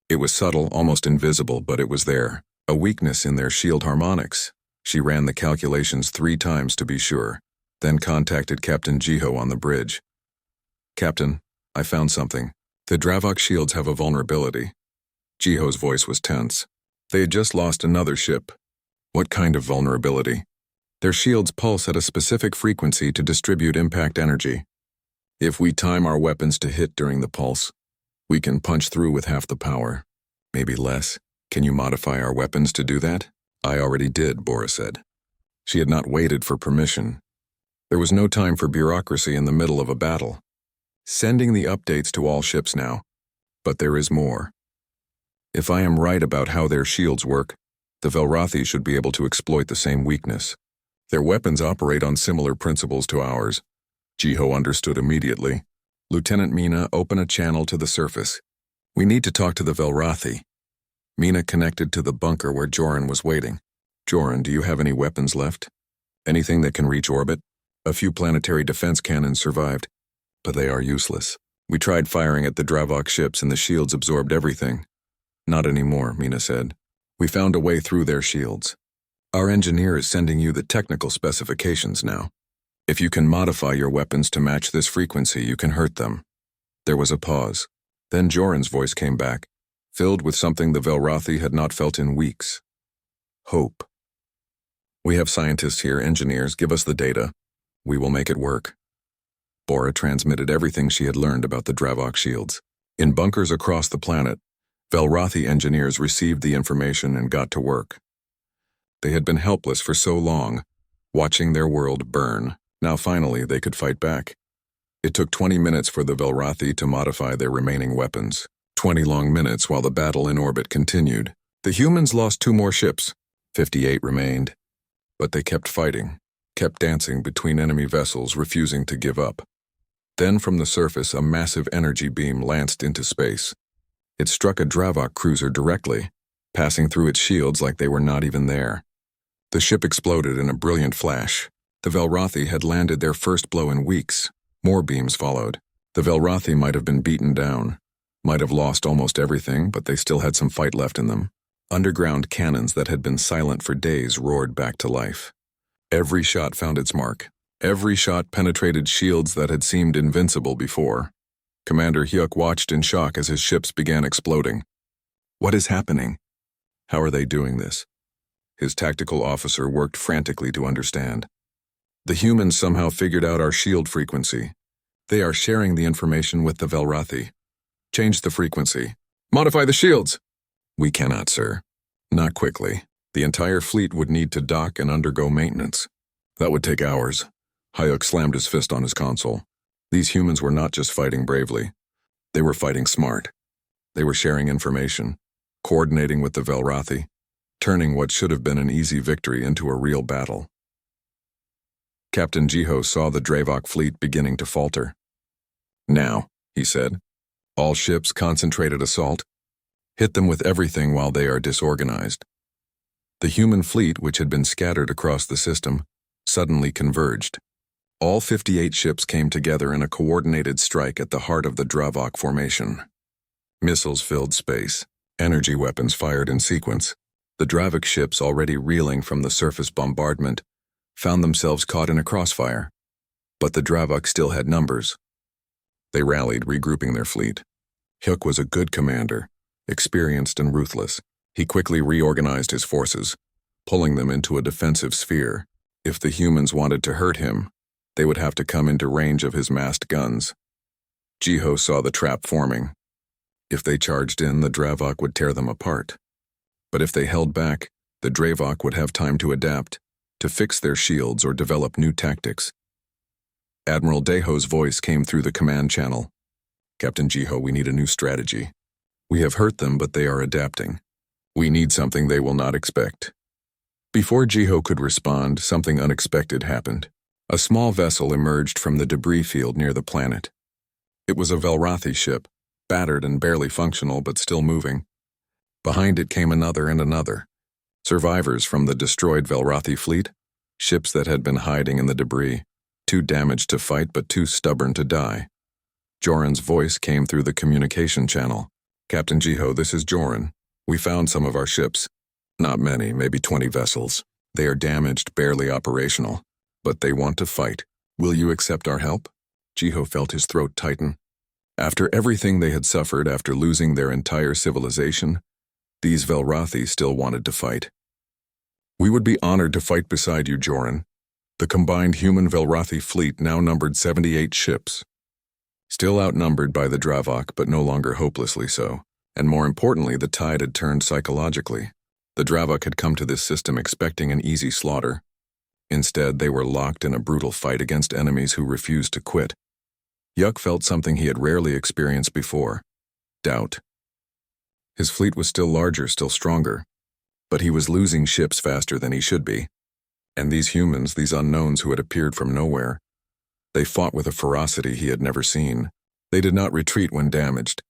It was subtle, almost invisible, but it was there, a weakness in their shield harmonics. She ran the calculations 3 times to be sure, then contacted Captain Jiho on the bridge. Captain, I found something. The Dravok shields have a vulnerability. Jiho's voice was tense. They had just lost another ship. What kind of vulnerability? Their shields pulse at a specific frequency to distribute impact energy. If we time our weapons to hit during the pulse, we can punch through with half the power. Maybe less. Can you modify our weapons to do that? I already did, Bora said. She had not waited for permission. There was no time for bureaucracy in the middle of a battle. Sending the updates to all ships now. But there is more. If I am right about how their shields work, the Velrathi should be able to exploit the same weakness. Their weapons operate on similar principles to ours. Jiho understood immediately. Lieutenant Mina, open a channel to the surface. We need to talk to the Velrathi. Mina connected to the bunker where Joran was waiting. Joran, do you have any weapons left? Anything that can reach orbit? A few planetary defense cannons survived, but they are useless. We tried firing at the Dravok ships and the shields absorbed everything. Not anymore, Mina said. We found a way through their shields. Our engineer is sending you the technical specifications now. If you can modify your weapons to match this frequency, you can hurt them. There was a pause. Then Joran's voice came back, filled with something the Velrathi had not felt in weeks. Hope. We have scientists here, engineers, give us the data. We will make it work. Bora transmitted everything she had learned about the Dravok shields. In bunkers across the planet, Velrathi engineers received the information and got to work. They had been helpless for so long, watching their world burn. Now finally they could fight back. It took 20 minutes for the Velrathi to modify their remaining weapons. 20 long minutes while the battle in orbit continued. The humans lost 2 more ships. 58 remained. But they kept fighting, kept dancing between enemy vessels, refusing to give up. Then from the surface, a massive energy beam lanced into space. It struck a Dravok cruiser directly, passing through its shields like they were not even there. The ship exploded in a brilliant flash. The Velrathi had landed their first blow in weeks. More beams followed. The Velrathi might have been beaten down, might have lost almost everything, but they still had some fight left in them. Underground cannons that had been silent for days roared back to life. Every shot found its mark. Every shot penetrated shields that had seemed invincible before. Commander Hyuk watched in shock as his ships began exploding. What is happening? How are they doing this? His tactical officer worked frantically to understand. The humans somehow figured out our shield frequency. They are sharing the information with the Velrathi. Change the frequency. Modify the shields! We cannot, sir. Not quickly. The entire fleet would need to dock and undergo maintenance. That would take hours. Hyuk slammed his fist on his console. These humans were not just fighting bravely. They were fighting smart. They were sharing information, coordinating with the Velrathi, turning what should have been an easy victory into a real battle. Captain Jiho saw the Dravok fleet beginning to falter. Now, he said, all ships concentrated assault. Hit them with everything while they are disorganized. The human fleet, which had been scattered across the system, suddenly converged. All 58 ships came together in a coordinated strike at the heart of the Dravok formation. Missiles filled space, energy weapons fired in sequence. The Dravok ships, already reeling from the surface bombardment, found themselves caught in a crossfire. But the Dravok still had numbers. They rallied, regrouping their fleet. Hyuk was a good commander, experienced and ruthless. He quickly reorganized his forces, pulling them into a defensive sphere. If the humans wanted to hurt him, they would have to come into range of his massed guns. Jiho saw the trap forming. If they charged in, the Dravok would tear them apart. But if they held back, the Dravok would have time to adapt, to fix their shields or develop new tactics. Admiral Daho's voice came through the command channel. Captain Jiho, we need a new strategy. We have hurt them, but they are adapting. We need something they will not expect. Before Jiho could respond, something unexpected happened. A small vessel emerged from the debris field near the planet. It was a Velrathi ship, battered and barely functional but still moving. Behind it came another and another. Survivors from the destroyed Velrathi fleet, ships that had been hiding in the debris, too damaged to fight but too stubborn to die. Joran's voice came through the communication channel. Captain Jiho, this is Joran. We found some of our ships. Not many, maybe 20 vessels. They are damaged, barely operational. But they want to fight. Will you accept our help? Jiho felt his throat tighten. After everything they had suffered, after losing their entire civilization, These Velrothi still wanted to fight. "We would be honored to fight beside you, Joran." The combined human Velrothi fleet now numbered 78 ships. Still outnumbered by the Dravok, but no longer hopelessly so. And more importantly, the tide had turned psychologically. The Dravok had come to this system expecting an easy slaughter. Instead, they were locked in a brutal fight against enemies who refused to quit. Yuk felt something he had rarely experienced before: doubt. His fleet was still larger, still stronger, but he was losing ships faster than he should be. And these humans, these unknowns who had appeared from nowhere, they fought with a ferocity he had never seen. They did not retreat when damaged.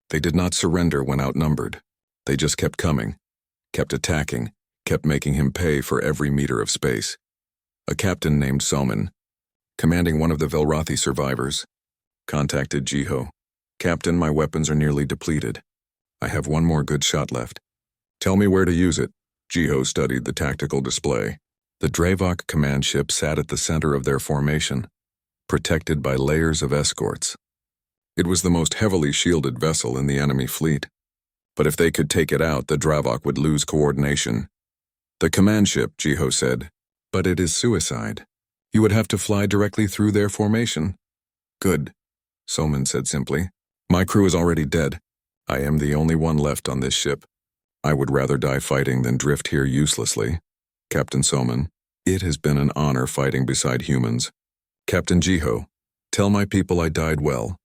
They did not surrender when outnumbered. They just kept coming, kept attacking, kept making him pay for every meter of space. A captain named Soman, commanding one of the Velrothi survivors, contacted Jiho. "Captain, my weapons are nearly depleted. I have one more good shot left. Tell me where to use it." Jiho studied the tactical display. The Dravok command ship sat at the center of their formation, protected by layers of escorts. It was the most heavily shielded vessel in the enemy fleet. But if they could take it out, the Dravok would lose coordination. "The command ship," Jiho said. "But it is suicide. You would have to fly directly through their formation." "Good," Soman said simply. "My crew is already dead. I am the only one left on this ship. I would rather die fighting than drift here uselessly." "Captain Soman, it has been an honor fighting beside humans." "Captain Jiho, tell my people I died well."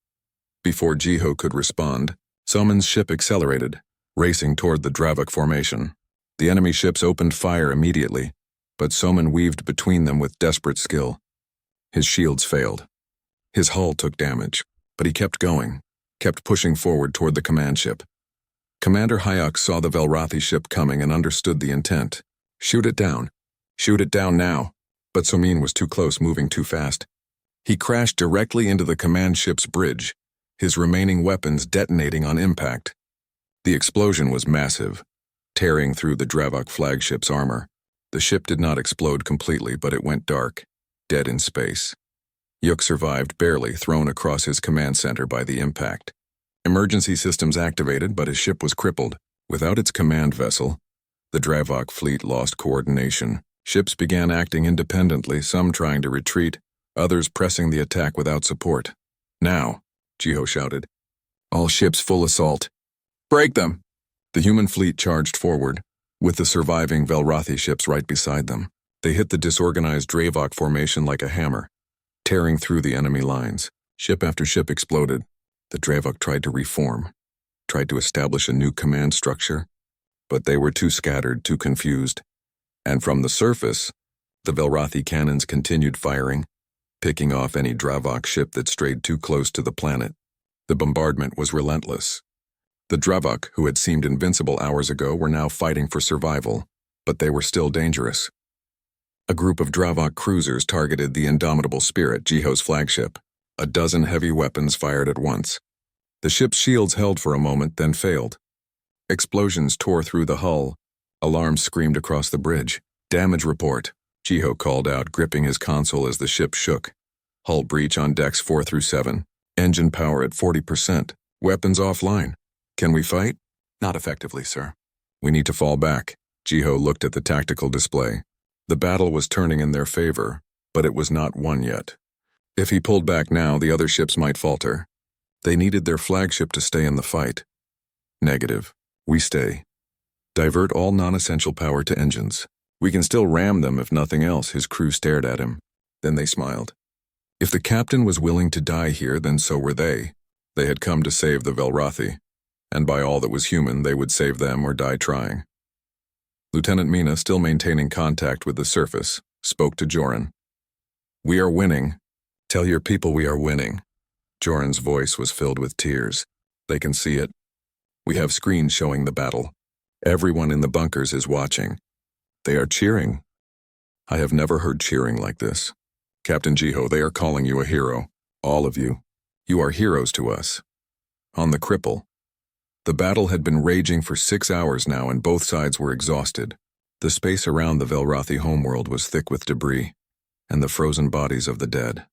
Before Jiho could respond, Soman's ship accelerated, racing toward the Dravok formation. The enemy ships opened fire immediately, but Soman weaved between them with desperate skill. His shields failed. His hull took damage, but he kept going, kept pushing forward toward the command ship. Commander Hayek saw the Velrothi ship coming and understood the intent. "Shoot it down. Shoot it down now." But Somin was too close, moving too fast. He crashed directly into the command ship's bridge, his remaining weapons detonating on impact. The explosion was massive, tearing through the Dravok flagship's armor. The ship did not explode completely, but it went dark, dead in space. Yuk survived barely, thrown across his command center by the impact. Emergency systems activated, but his ship was crippled. Without its command vessel, the Dravok fleet lost coordination. Ships began acting independently, some trying to retreat, others pressing the attack without support. "Now," Jiho shouted. "All ships full assault. Break them!" The human fleet charged forward, with the surviving Velrothi ships right beside them. They hit the disorganized Dravok formation like a hammer, tearing through the enemy lines. Ship after ship exploded. The Dravok tried to reform, tried to establish a new command structure, but they were too scattered, too confused. And from the surface, the Velrothi cannons continued firing, picking off any Dravok ship that strayed too close to the planet. The bombardment was relentless. The Dravok, who had seemed invincible hours ago, were now fighting for survival, but they were still dangerous. A group of Dravok cruisers targeted the Indomitable Spirit, Jiho's flagship. A dozen heavy weapons fired at once. The ship's shields held for a moment, then failed. Explosions tore through the hull. Alarms screamed across the bridge. "Damage report," Jiho called out, gripping his console as the ship shook. "Hull breach on decks 4 through 7. Engine power at 40%. Weapons offline. Can we fight?" "Not effectively, sir." "We need to fall back." Jiho looked at the tactical display. The battle was turning in their favor, but it was not won yet. If he pulled back now, the other ships might falter. They needed their flagship to stay in the fight. "Negative. We stay. Divert all non-essential power to engines. We can still ram them if nothing else." His crew stared at him. Then they smiled. If the captain was willing to die here, then so were they. They had come to save the Velrothi, and by all that was human, they would save them or die trying. Lieutenant Mina, still maintaining contact with the surface, spoke to Joran. "We are winning. Tell your people we are winning." Joran's voice was filled with tears. "They can see it. We have screens showing the battle. Everyone in the bunkers is watching. They are cheering. I have never heard cheering like this. Captain Jiho, they are calling you a hero. All of you. You are heroes to us." On the cripple. The battle had been raging for 6 hours now, and both sides were exhausted. The space around the Velrothi homeworld was thick with debris, and the frozen bodies of the dead.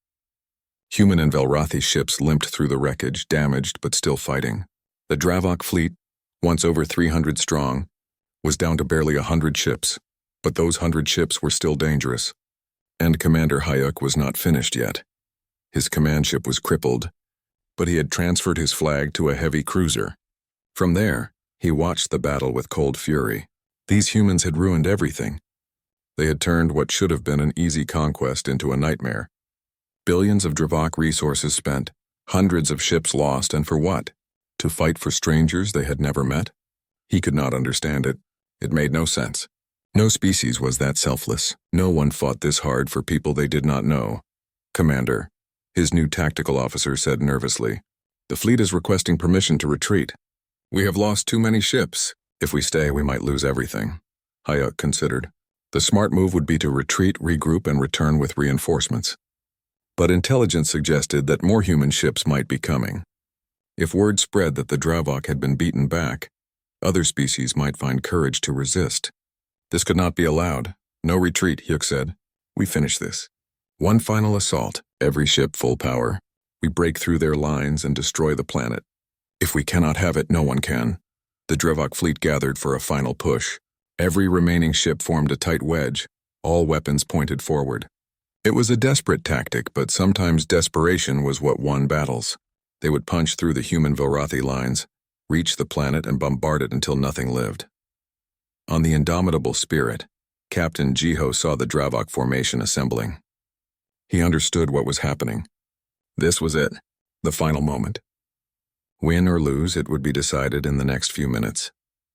Human and Velrothi ships limped through the wreckage, damaged but still fighting. The Dravok fleet, once over 300 strong, was down to barely 100 ships, but those 100 ships were still dangerous. And Commander Hayek was not finished yet. His command ship was crippled, but he had transferred his flag to a heavy cruiser. From there, he watched the battle with cold fury. These humans had ruined everything. They had turned what should have been an easy conquest into a nightmare. Billions of Dravok resources spent, hundreds of ships lost, and for what? To fight for strangers they had never met? He could not understand it. It made no sense. No species was that selfless. No one fought this hard for people they did not know. Commander, his new tactical officer said nervously, the fleet is requesting permission to retreat. We have lost too many ships. If we stay, we might lose everything. Hayek considered. The smart move would be to retreat, regroup, and return with reinforcements. But intelligence suggested that more human ships might be coming. If word spread that the Dravok had been beaten back, other species might find courage to resist. This could not be allowed. No retreat, Hyuk said. We finish this. One final assault, every ship full power. We break through their lines and destroy the planet. If we cannot have it, no one can. The Dravok fleet gathered for a final push. Every remaining ship formed a tight wedge, all weapons pointed forward. It was a desperate tactic, but sometimes desperation was what won battles. They would punch through the human Velrathi lines, reach the planet, and bombard it until nothing lived. On the indomitable Spirit, Captain Jiho saw the Dravok formation assembling. He understood what was happening. This was it, the final moment. Win or lose, it would be decided in the next few minutes.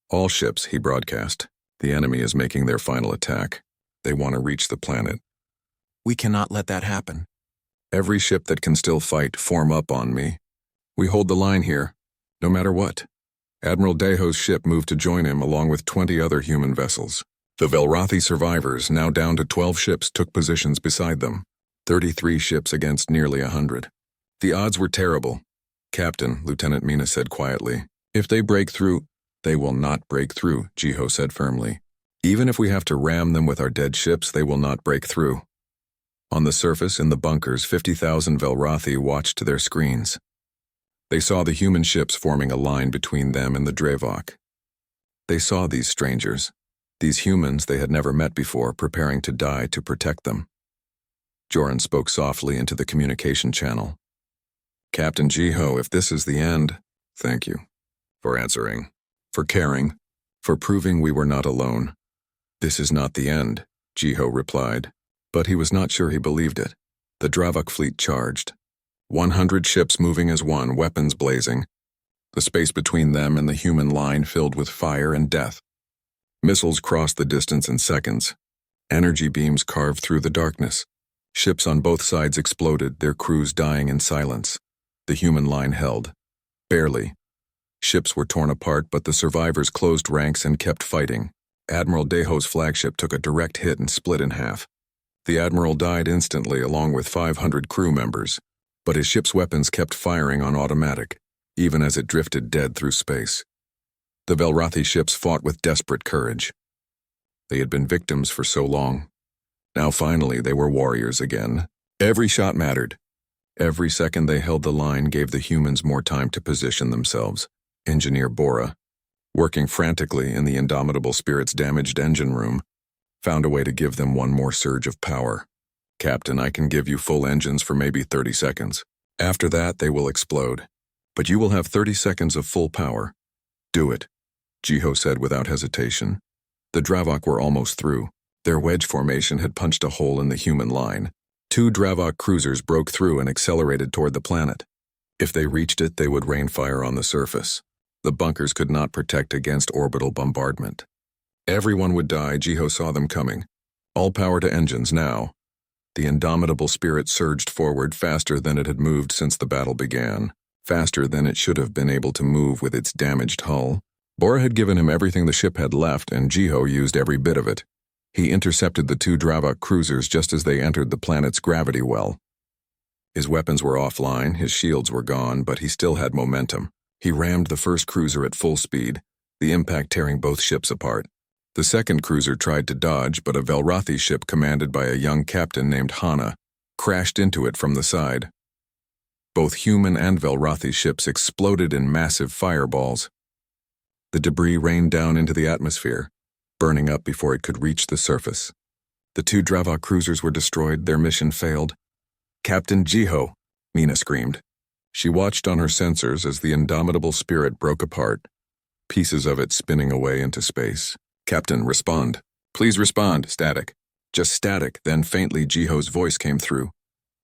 All ships, he broadcast. The enemy is making their final attack. They want to reach the planet. We cannot let that happen. Every ship that can still fight, form up on me. We hold the line here, no matter what. Admiral Deho's ship moved to join him along with 20 other human vessels. The Velrathi survivors, now down to 12 ships, took positions beside them. 33 ships against nearly 100. The odds were terrible. Captain, Lieutenant Mina said quietly. If they break through, they will not break through, Jiho said firmly. Even if we have to ram them with our dead ships, they will not break through. On the surface, in the bunkers, 50,000 Velrathi watched to their screens. They saw the human ships forming a line between them and the Dravok. They saw these strangers, these humans they had never met before, preparing to die to protect them. Joran spoke softly into the communication channel. Captain Jiho, if this is the end, thank you for answering, for caring, for proving we were not alone. This is not the end, Jiho replied, but he was not sure he believed it. The Dravok fleet charged. 100 ships moving as one, weapons blazing. The space between them and the human line filled with fire and death. Missiles crossed the distance in seconds. Energy beams carved through the darkness. Ships on both sides exploded, their crews dying in silence. The human line held. Barely. Ships were torn apart, but the survivors closed ranks and kept fighting. Admiral Deho's flagship took a direct hit and split in half. The admiral died instantly along with 500 crew members, but his ship's weapons kept firing on automatic, even as it drifted dead through space. The Velrathi ships fought with desperate courage. They had been victims for so long. Now finally they were warriors again. Every shot mattered. Every second they held the line gave the humans more time to position themselves. Engineer Bora, working frantically in the Indomitable Spirit's damaged engine room, found a way to give them one more surge of power. Captain, I can give you full engines for maybe 30 seconds. After that, they will explode. But you will have 30 seconds of full power. Do it, Jiho said without hesitation. The Dravok were almost through. Their wedge formation had punched a hole in the human line. 2 Dravok cruisers broke through and accelerated toward the planet. If they reached it, they would rain fire on the surface. The bunkers could not protect against orbital bombardment. Everyone would die. Jiho saw them coming. All power to engines now. The Indomitable Spirit surged forward faster than it had moved since the battle began, faster than it should have been able to move with its damaged hull. Bora had given him everything the ship had left, and Jiho used every bit of it. He intercepted the 2 Dravok cruisers just as they entered the planet's gravity well. His weapons were offline, his shields were gone, but he still had momentum. He rammed the first cruiser at full speed, the impact tearing both ships apart. The second cruiser tried to dodge, but a Velrathi ship commanded by a young captain named Hana crashed into it from the side. Both human and Velrathi ships exploded in massive fireballs. The debris rained down into the atmosphere, burning up before it could reach the surface. The 2 Dravok cruisers were destroyed, their mission failed. "Captain Jiho," Mina screamed. She watched on her sensors as the indomitable spirit broke apart, pieces of it spinning away into space. "Captain, respond. Please respond." Static. Just static, then faintly Jiho's voice came through.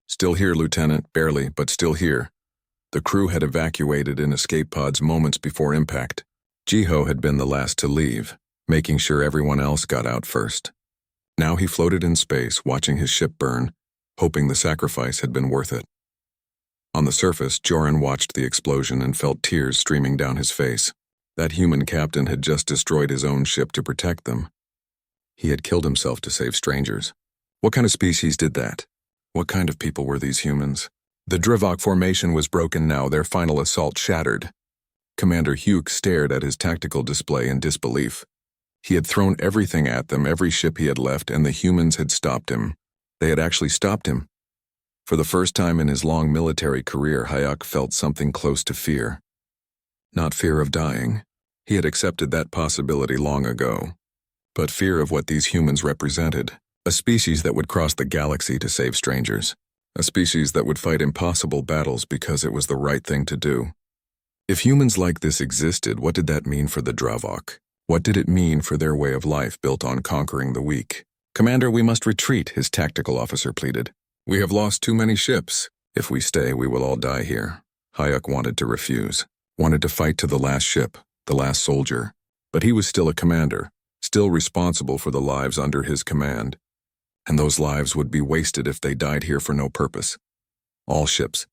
"Still here, Lieutenant, barely, but still here." The crew had evacuated in escape pods moments before impact. Jiho had been the last to leave, making sure everyone else got out first. Now he floated in space, watching his ship burn, hoping the sacrifice had been worth it. On the surface, Joran watched the explosion and felt tears streaming down his face. That human captain had just destroyed his own ship to protect them. He had killed himself to save strangers. What kind of species did that? What kind of people were these humans? The Dravok formation was broken now, their final assault shattered. Commander Hugh stared at his tactical display in disbelief. He had thrown everything at them, every ship he had left, and the humans had stopped him. They had actually stopped him. For the first time in his long military career, Hayek felt something close to fear. Not fear of dying. He had accepted that possibility long ago. But fear of what these humans represented. A species that would cross the galaxy to save strangers. A species that would fight impossible battles because it was the right thing to do. If humans like this existed, what did that mean for the Dravok? What did it mean for their way of life built on conquering the weak? "Commander, we must retreat," his tactical officer pleaded. "We have lost too many ships. If we stay, we will all die here." Hayek wanted to refuse, wanted to fight to the last ship, the last soldier. But he was still a commander, still responsible for the lives under his command. And those lives would be wasted if they died here for no purpose. "All ships,"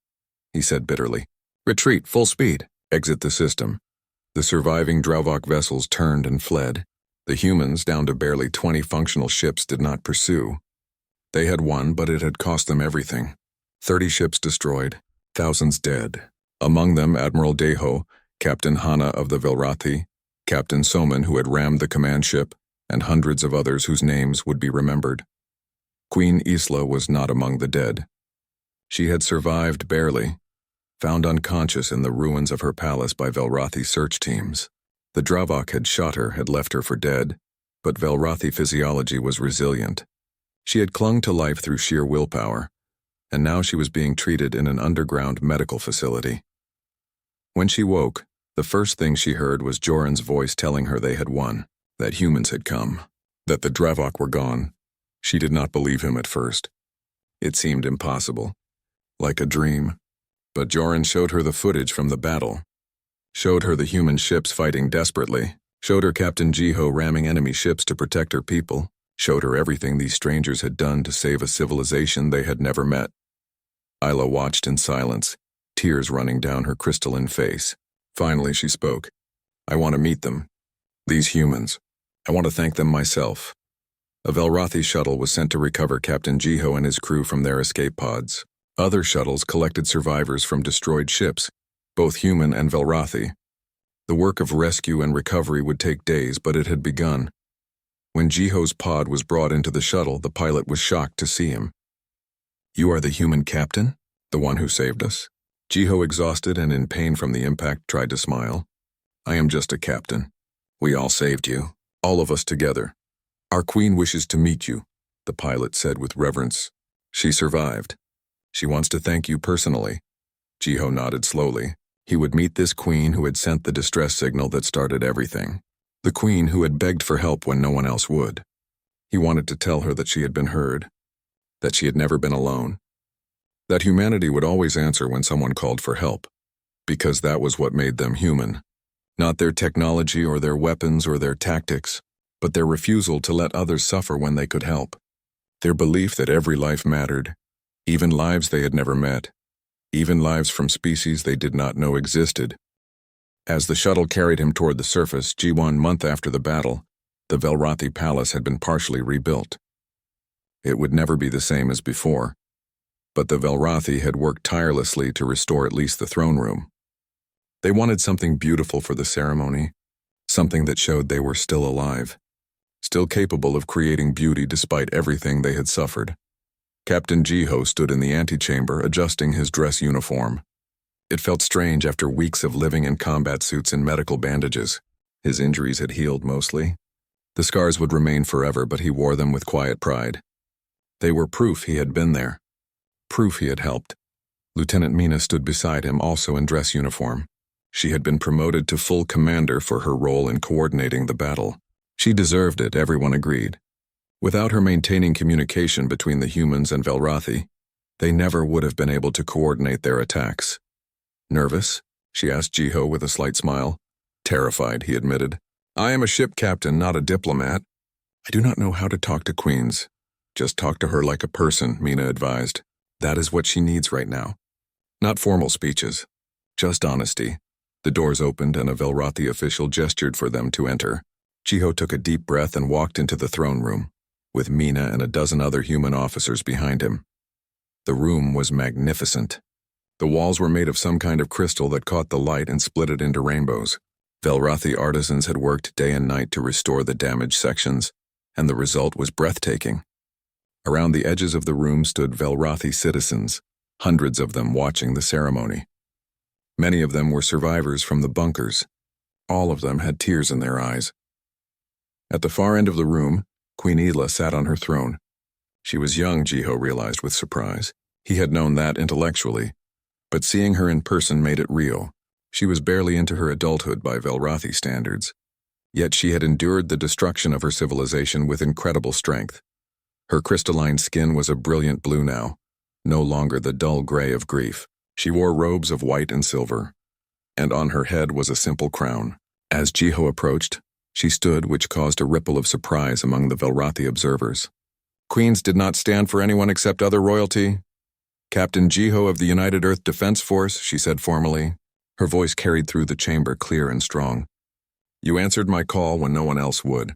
he said bitterly. "Retreat, full speed. Exit the system." The surviving Dravok vessels turned and fled. The humans, down to barely 20 functional ships, did not pursue. They had won, but it had cost them everything. 30 ships destroyed, thousands dead. Among them Admiral Deho, Captain Hana of the Velrathi, Captain Soman, who had rammed the command ship, and hundreds of others whose names would be remembered. Queen Isla was not among the dead. She had survived barely, found unconscious in the ruins of her palace by Velrathi search teams. The Dravok had shot her, had left her for dead, but Velrathi physiology was resilient. She had clung to life through sheer willpower, and now she was being treated in an underground medical facility. When she woke, the first thing she heard was Joran's voice telling her they had won, that humans had come, that the Dravok were gone. She did not believe him at first. It seemed impossible, like a dream. But Joran showed her the footage from the battle, showed her the human ships fighting desperately, showed her Captain Jiho ramming enemy ships to protect her people, showed her everything these strangers had done to save a civilization they had never met. Isla watched in silence, tears running down her crystalline face. Finally she spoke. "I want to meet them. These humans. I want to thank them myself." A Velrathi shuttle was sent to recover Captain Jiho and his crew from their escape pods. Other shuttles collected survivors from destroyed ships, both human and Velrathi. The work of rescue and recovery would take days, but it had begun. When Jiho's pod was brought into the shuttle, the pilot was shocked to see him. "You are the human captain? The one who saved us?" Jiho, exhausted and in pain from the impact, tried to smile. "I am just a captain. We all saved you, all of us together. Our queen wishes to meet you," the pilot said with reverence. "She survived. She wants to thank you personally." Jiho nodded slowly. He would meet this queen who had sent the distress signal that started everything. The queen who had begged for help when no one else would. He wanted to tell her that she had been heard, that she had never been alone, that humanity would always answer when someone called for help, because that was what made them human. Not their technology or their weapons or their tactics, but their refusal to let others suffer when they could help. Their belief that every life mattered, even lives they had never met, even lives from species they did not know existed. As the shuttle carried him toward the surface, G1 month after the battle, the Velrathi palace had been partially rebuilt. It would never be the same as before, but the Velrathi had worked tirelessly to restore at least the throne room. They wanted something beautiful for the ceremony, something that showed they were still alive, still capable of creating beauty despite everything they had suffered. Captain Jiho stood in the antechamber adjusting his dress uniform. It felt strange after weeks of living in combat suits and medical bandages. His injuries had healed mostly. The scars would remain forever, but he wore them with quiet pride. They were proof he had been there. Proof he had helped. Lieutenant Mina stood beside him, also in dress uniform. She had been promoted to full commander for her role in coordinating the battle. She deserved it, everyone agreed. Without her maintaining communication between the humans and Velrathi, they never would have been able to coordinate their attacks. Nervous? She asked Jiho with a slight smile. Terrified, he admitted. I am a ship captain, not a diplomat. I do not know how to talk to queens. Just talk to her like a person, Mina advised. That is what she needs right now. Not formal speeches. Just honesty. The doors opened and a Velrathi official gestured for them to enter. Jiho took a deep breath and walked into the throne room, with Mina and a dozen other human officers behind him. The room was magnificent. The walls were made of some kind of crystal that caught the light and split it into rainbows. Velrathi artisans had worked day and night to restore the damaged sections, and the result was breathtaking. Around the edges of the room stood Velrathi citizens, hundreds of them watching the ceremony. Many of them were survivors from the bunkers. All of them had tears in their eyes. At the far end of the room, Queen Ela sat on her throne. She was young, Jiho realized with surprise. He had known that intellectually, but seeing her in person made it real. She was barely into her adulthood by Velrathi standards. Yet she had endured the destruction of her civilization with incredible strength. Her crystalline skin was a brilliant blue now, no longer the dull gray of grief. She wore robes of white and silver, and on her head was a simple crown. As Jiho approached, she stood, which caused a ripple of surprise among the Velrathi observers. Queens did not stand for anyone except other royalty. Captain Jiho of the United Earth Defense Force, she said formally. Her voice carried through the chamber clear and strong. You answered my call when no one else would.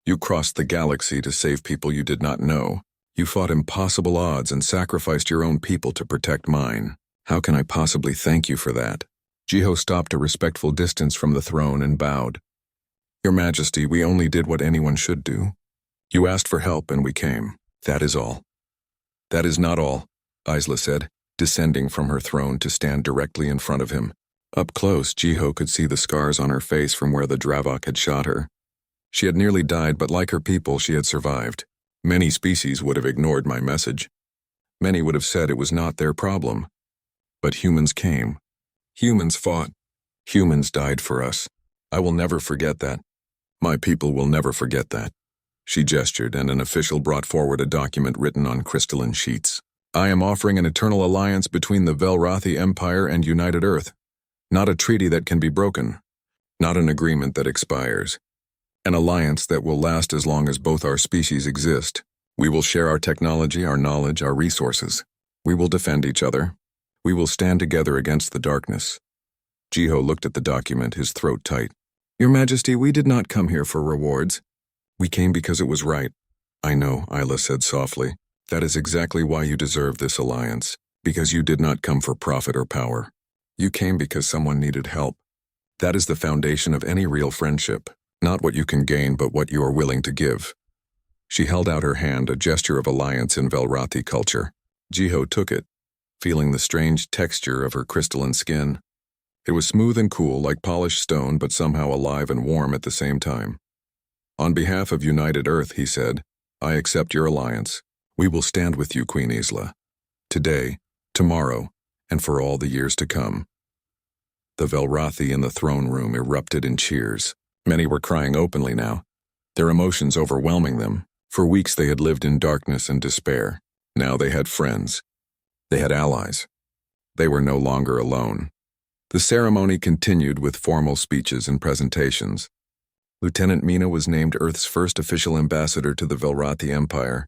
You crossed the galaxy to save people you did not know. You fought impossible odds and sacrificed your own people to protect mine. How can I possibly thank you for that? Jiho stopped a respectful distance from the throne and bowed. Your Majesty, we only did what anyone should do. You asked for help and we came. That is all. That is not all, Isla said, descending from her throne to stand directly in front of him. Up close, Jiho could see the scars on her face from where the Dravok had shot her. She had nearly died, but like her people, she had survived. Many species would have ignored my message. Many would have said it was not their problem. But humans came. Humans fought. Humans died for us. I will never forget that. My people will never forget that. She gestured, and an official brought forward a document written on crystalline sheets. I am offering an eternal alliance between the Velrathi Empire and United Earth. Not a treaty that can be broken. Not an agreement that expires. An alliance that will last as long as both our species exist. We will share our technology, our knowledge, our resources. We will defend each other. We will stand together against the darkness. Jiho looked at the document, his throat tight. Your Majesty, we did not come here for rewards. We came because it was right. I know, Isla said softly. That is exactly why you deserve this alliance. Because you did not come for profit or power. You came because someone needed help. That is the foundation of any real friendship. Not what you can gain, but what you are willing to give. She held out her hand, a gesture of alliance in Velrathi culture. Jiho took it, feeling the strange texture of her crystalline skin. It was smooth and cool, like polished stone, but somehow alive and warm at the same time. On behalf of United Earth, he said, I accept your alliance. We will stand with you, Queen Isla. Today, tomorrow, and for all the years to come. The Velrathi in the throne room erupted in cheers. Many were crying openly now, their emotions overwhelming them. For weeks they had lived in darkness and despair. Now they had friends. They had allies. They were no longer alone. The ceremony continued with formal speeches and presentations. Lieutenant Mina was named Earth's first official ambassador to the Velrathi Empire.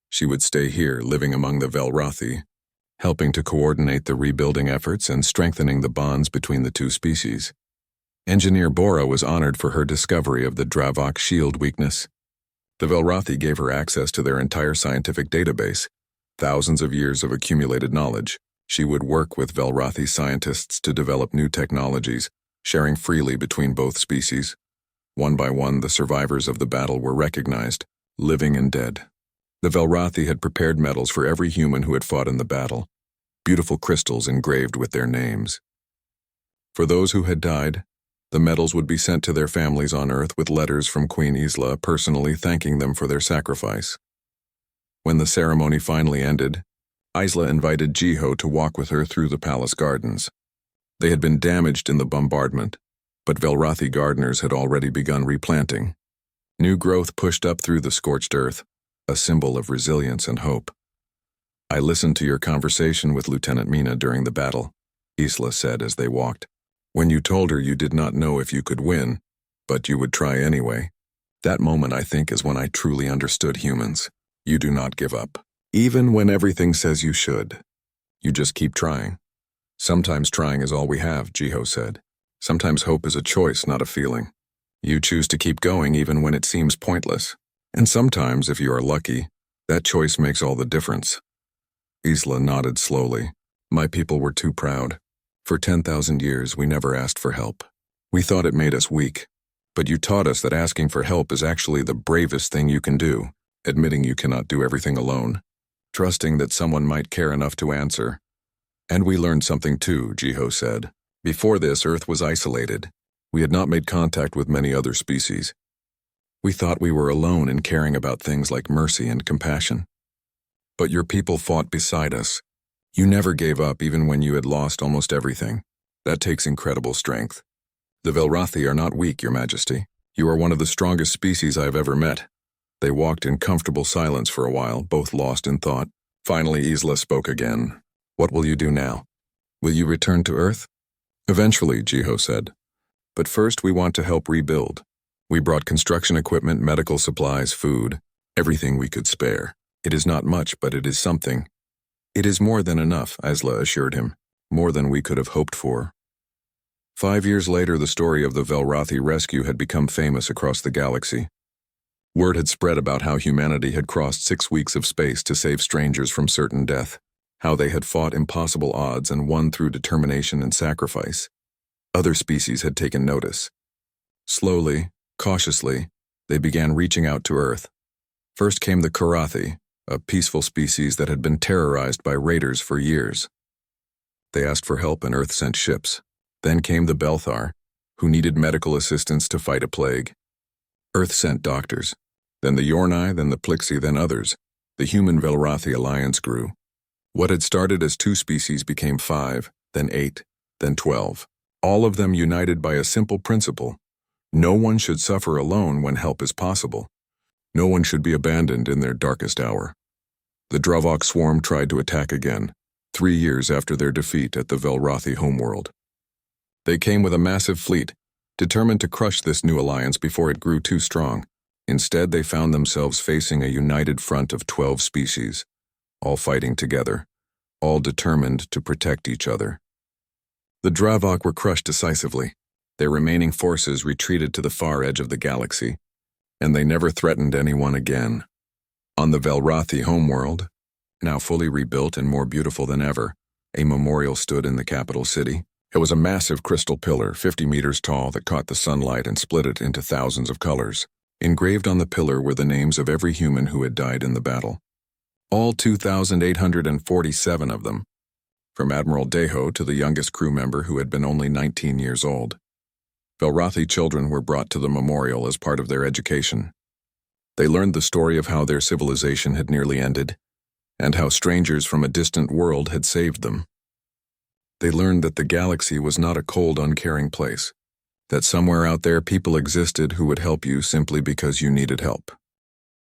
She would stay here, living among the Velrathi, helping to coordinate the rebuilding efforts and strengthening the bonds between the two species. Engineer Bora was honored for her discovery of the Dravok shield weakness. The Velrathi gave her access to their entire scientific database, thousands of years of accumulated knowledge. She would work with Velrathi scientists to develop new technologies, sharing freely between both species. One by one, the survivors of the battle were recognized, living and dead. The Velrathi had prepared medals for every human who had fought in the battle, beautiful crystals engraved with their names. For those who had died, The medals would be sent to their families on Earth with letters from Queen Isla personally thanking them for their sacrifice. When the ceremony finally ended, Isla invited Jiho to walk with her through the palace gardens. They had been damaged in the bombardment, but Velrathi gardeners had already begun replanting. New growth pushed up through the scorched earth, a symbol of resilience and hope. "I listened to your conversation with Lieutenant Mina during the battle," Isla said as they walked. "When you told her you did not know if you could win, but you would try anyway. That moment, I think, is when I truly understood humans. You do not give up. Even when everything says you should. You just keep trying. Sometimes trying is all we have," Jiho said. "Sometimes hope is a choice, not a feeling. You choose to keep going even when it seems pointless. And sometimes, if you are lucky, that choice makes all the difference." Isla nodded slowly. "My people were too proud. For 10,000 years, we never asked for help. We thought it made us weak. But you taught us that asking for help is actually the bravest thing you can do, admitting you cannot do everything alone, trusting that someone might care enough to answer. And we learned something too," Jiho said. "Before this, Earth was isolated. We had not made contact with many other species. We thought we were alone in caring about things like mercy and compassion. But your people fought beside us. You never gave up even when you had lost almost everything. That takes incredible strength. The Velrathi are not weak, Your Majesty. You are one of the strongest species I have ever met." They walked in comfortable silence for a while, both lost in thought. Finally, Isla spoke again. "What will you do now? Will you return to Earth?" "Eventually," Jiho said. "But first we want to help rebuild. We brought construction equipment, medical supplies, food, everything we could spare. It is not much, but it is something." "It is more than enough," Isla assured him. "More than we could have hoped for." 5 years later, the story of the Velrathi rescue had become famous across the galaxy. Word had spread about how humanity had crossed 6 weeks of space to save strangers from certain death, how they had fought impossible odds and won through determination and sacrifice. Other species had taken notice. Slowly, cautiously, they began reaching out to Earth. First came the Karathi, a peaceful species that had been terrorized by raiders for years. They asked for help and Earth sent ships. Then came the Belthar, who needed medical assistance to fight a plague. Earth sent doctors. Then the Yornai, then the Plixi, then others. The human Velrathi alliance grew. What had started as 2 species became 5, then 8, then 12. All of them united by a simple principle. No one should suffer alone when help is possible. No one should be abandoned in their darkest hour. The Dravok swarm tried to attack again, 3 years after their defeat at the Velrathi homeworld. They came with a massive fleet, determined to crush this new alliance before it grew too strong. Instead, they found themselves facing a united front of 12 species, all fighting together, all determined to protect each other. The Dravok were crushed decisively. Their remaining forces retreated to the far edge of the galaxy, and they never threatened anyone again. On the Velrathi homeworld, now fully rebuilt and more beautiful than ever, a memorial stood in the capital city. It was a massive crystal pillar, 50 meters tall, that caught the sunlight and split it into thousands of colors. Engraved on the pillar were the names of every human who had died in the battle. All 2,847 of them, from Admiral Deho to the youngest crew member who had been only 19 years old. Velrathi children were brought to the memorial as part of their education. They learned the story of how their civilization had nearly ended, and how strangers from a distant world had saved them. They learned that the galaxy was not a cold, uncaring place, that somewhere out there people existed who would help you simply because you needed help.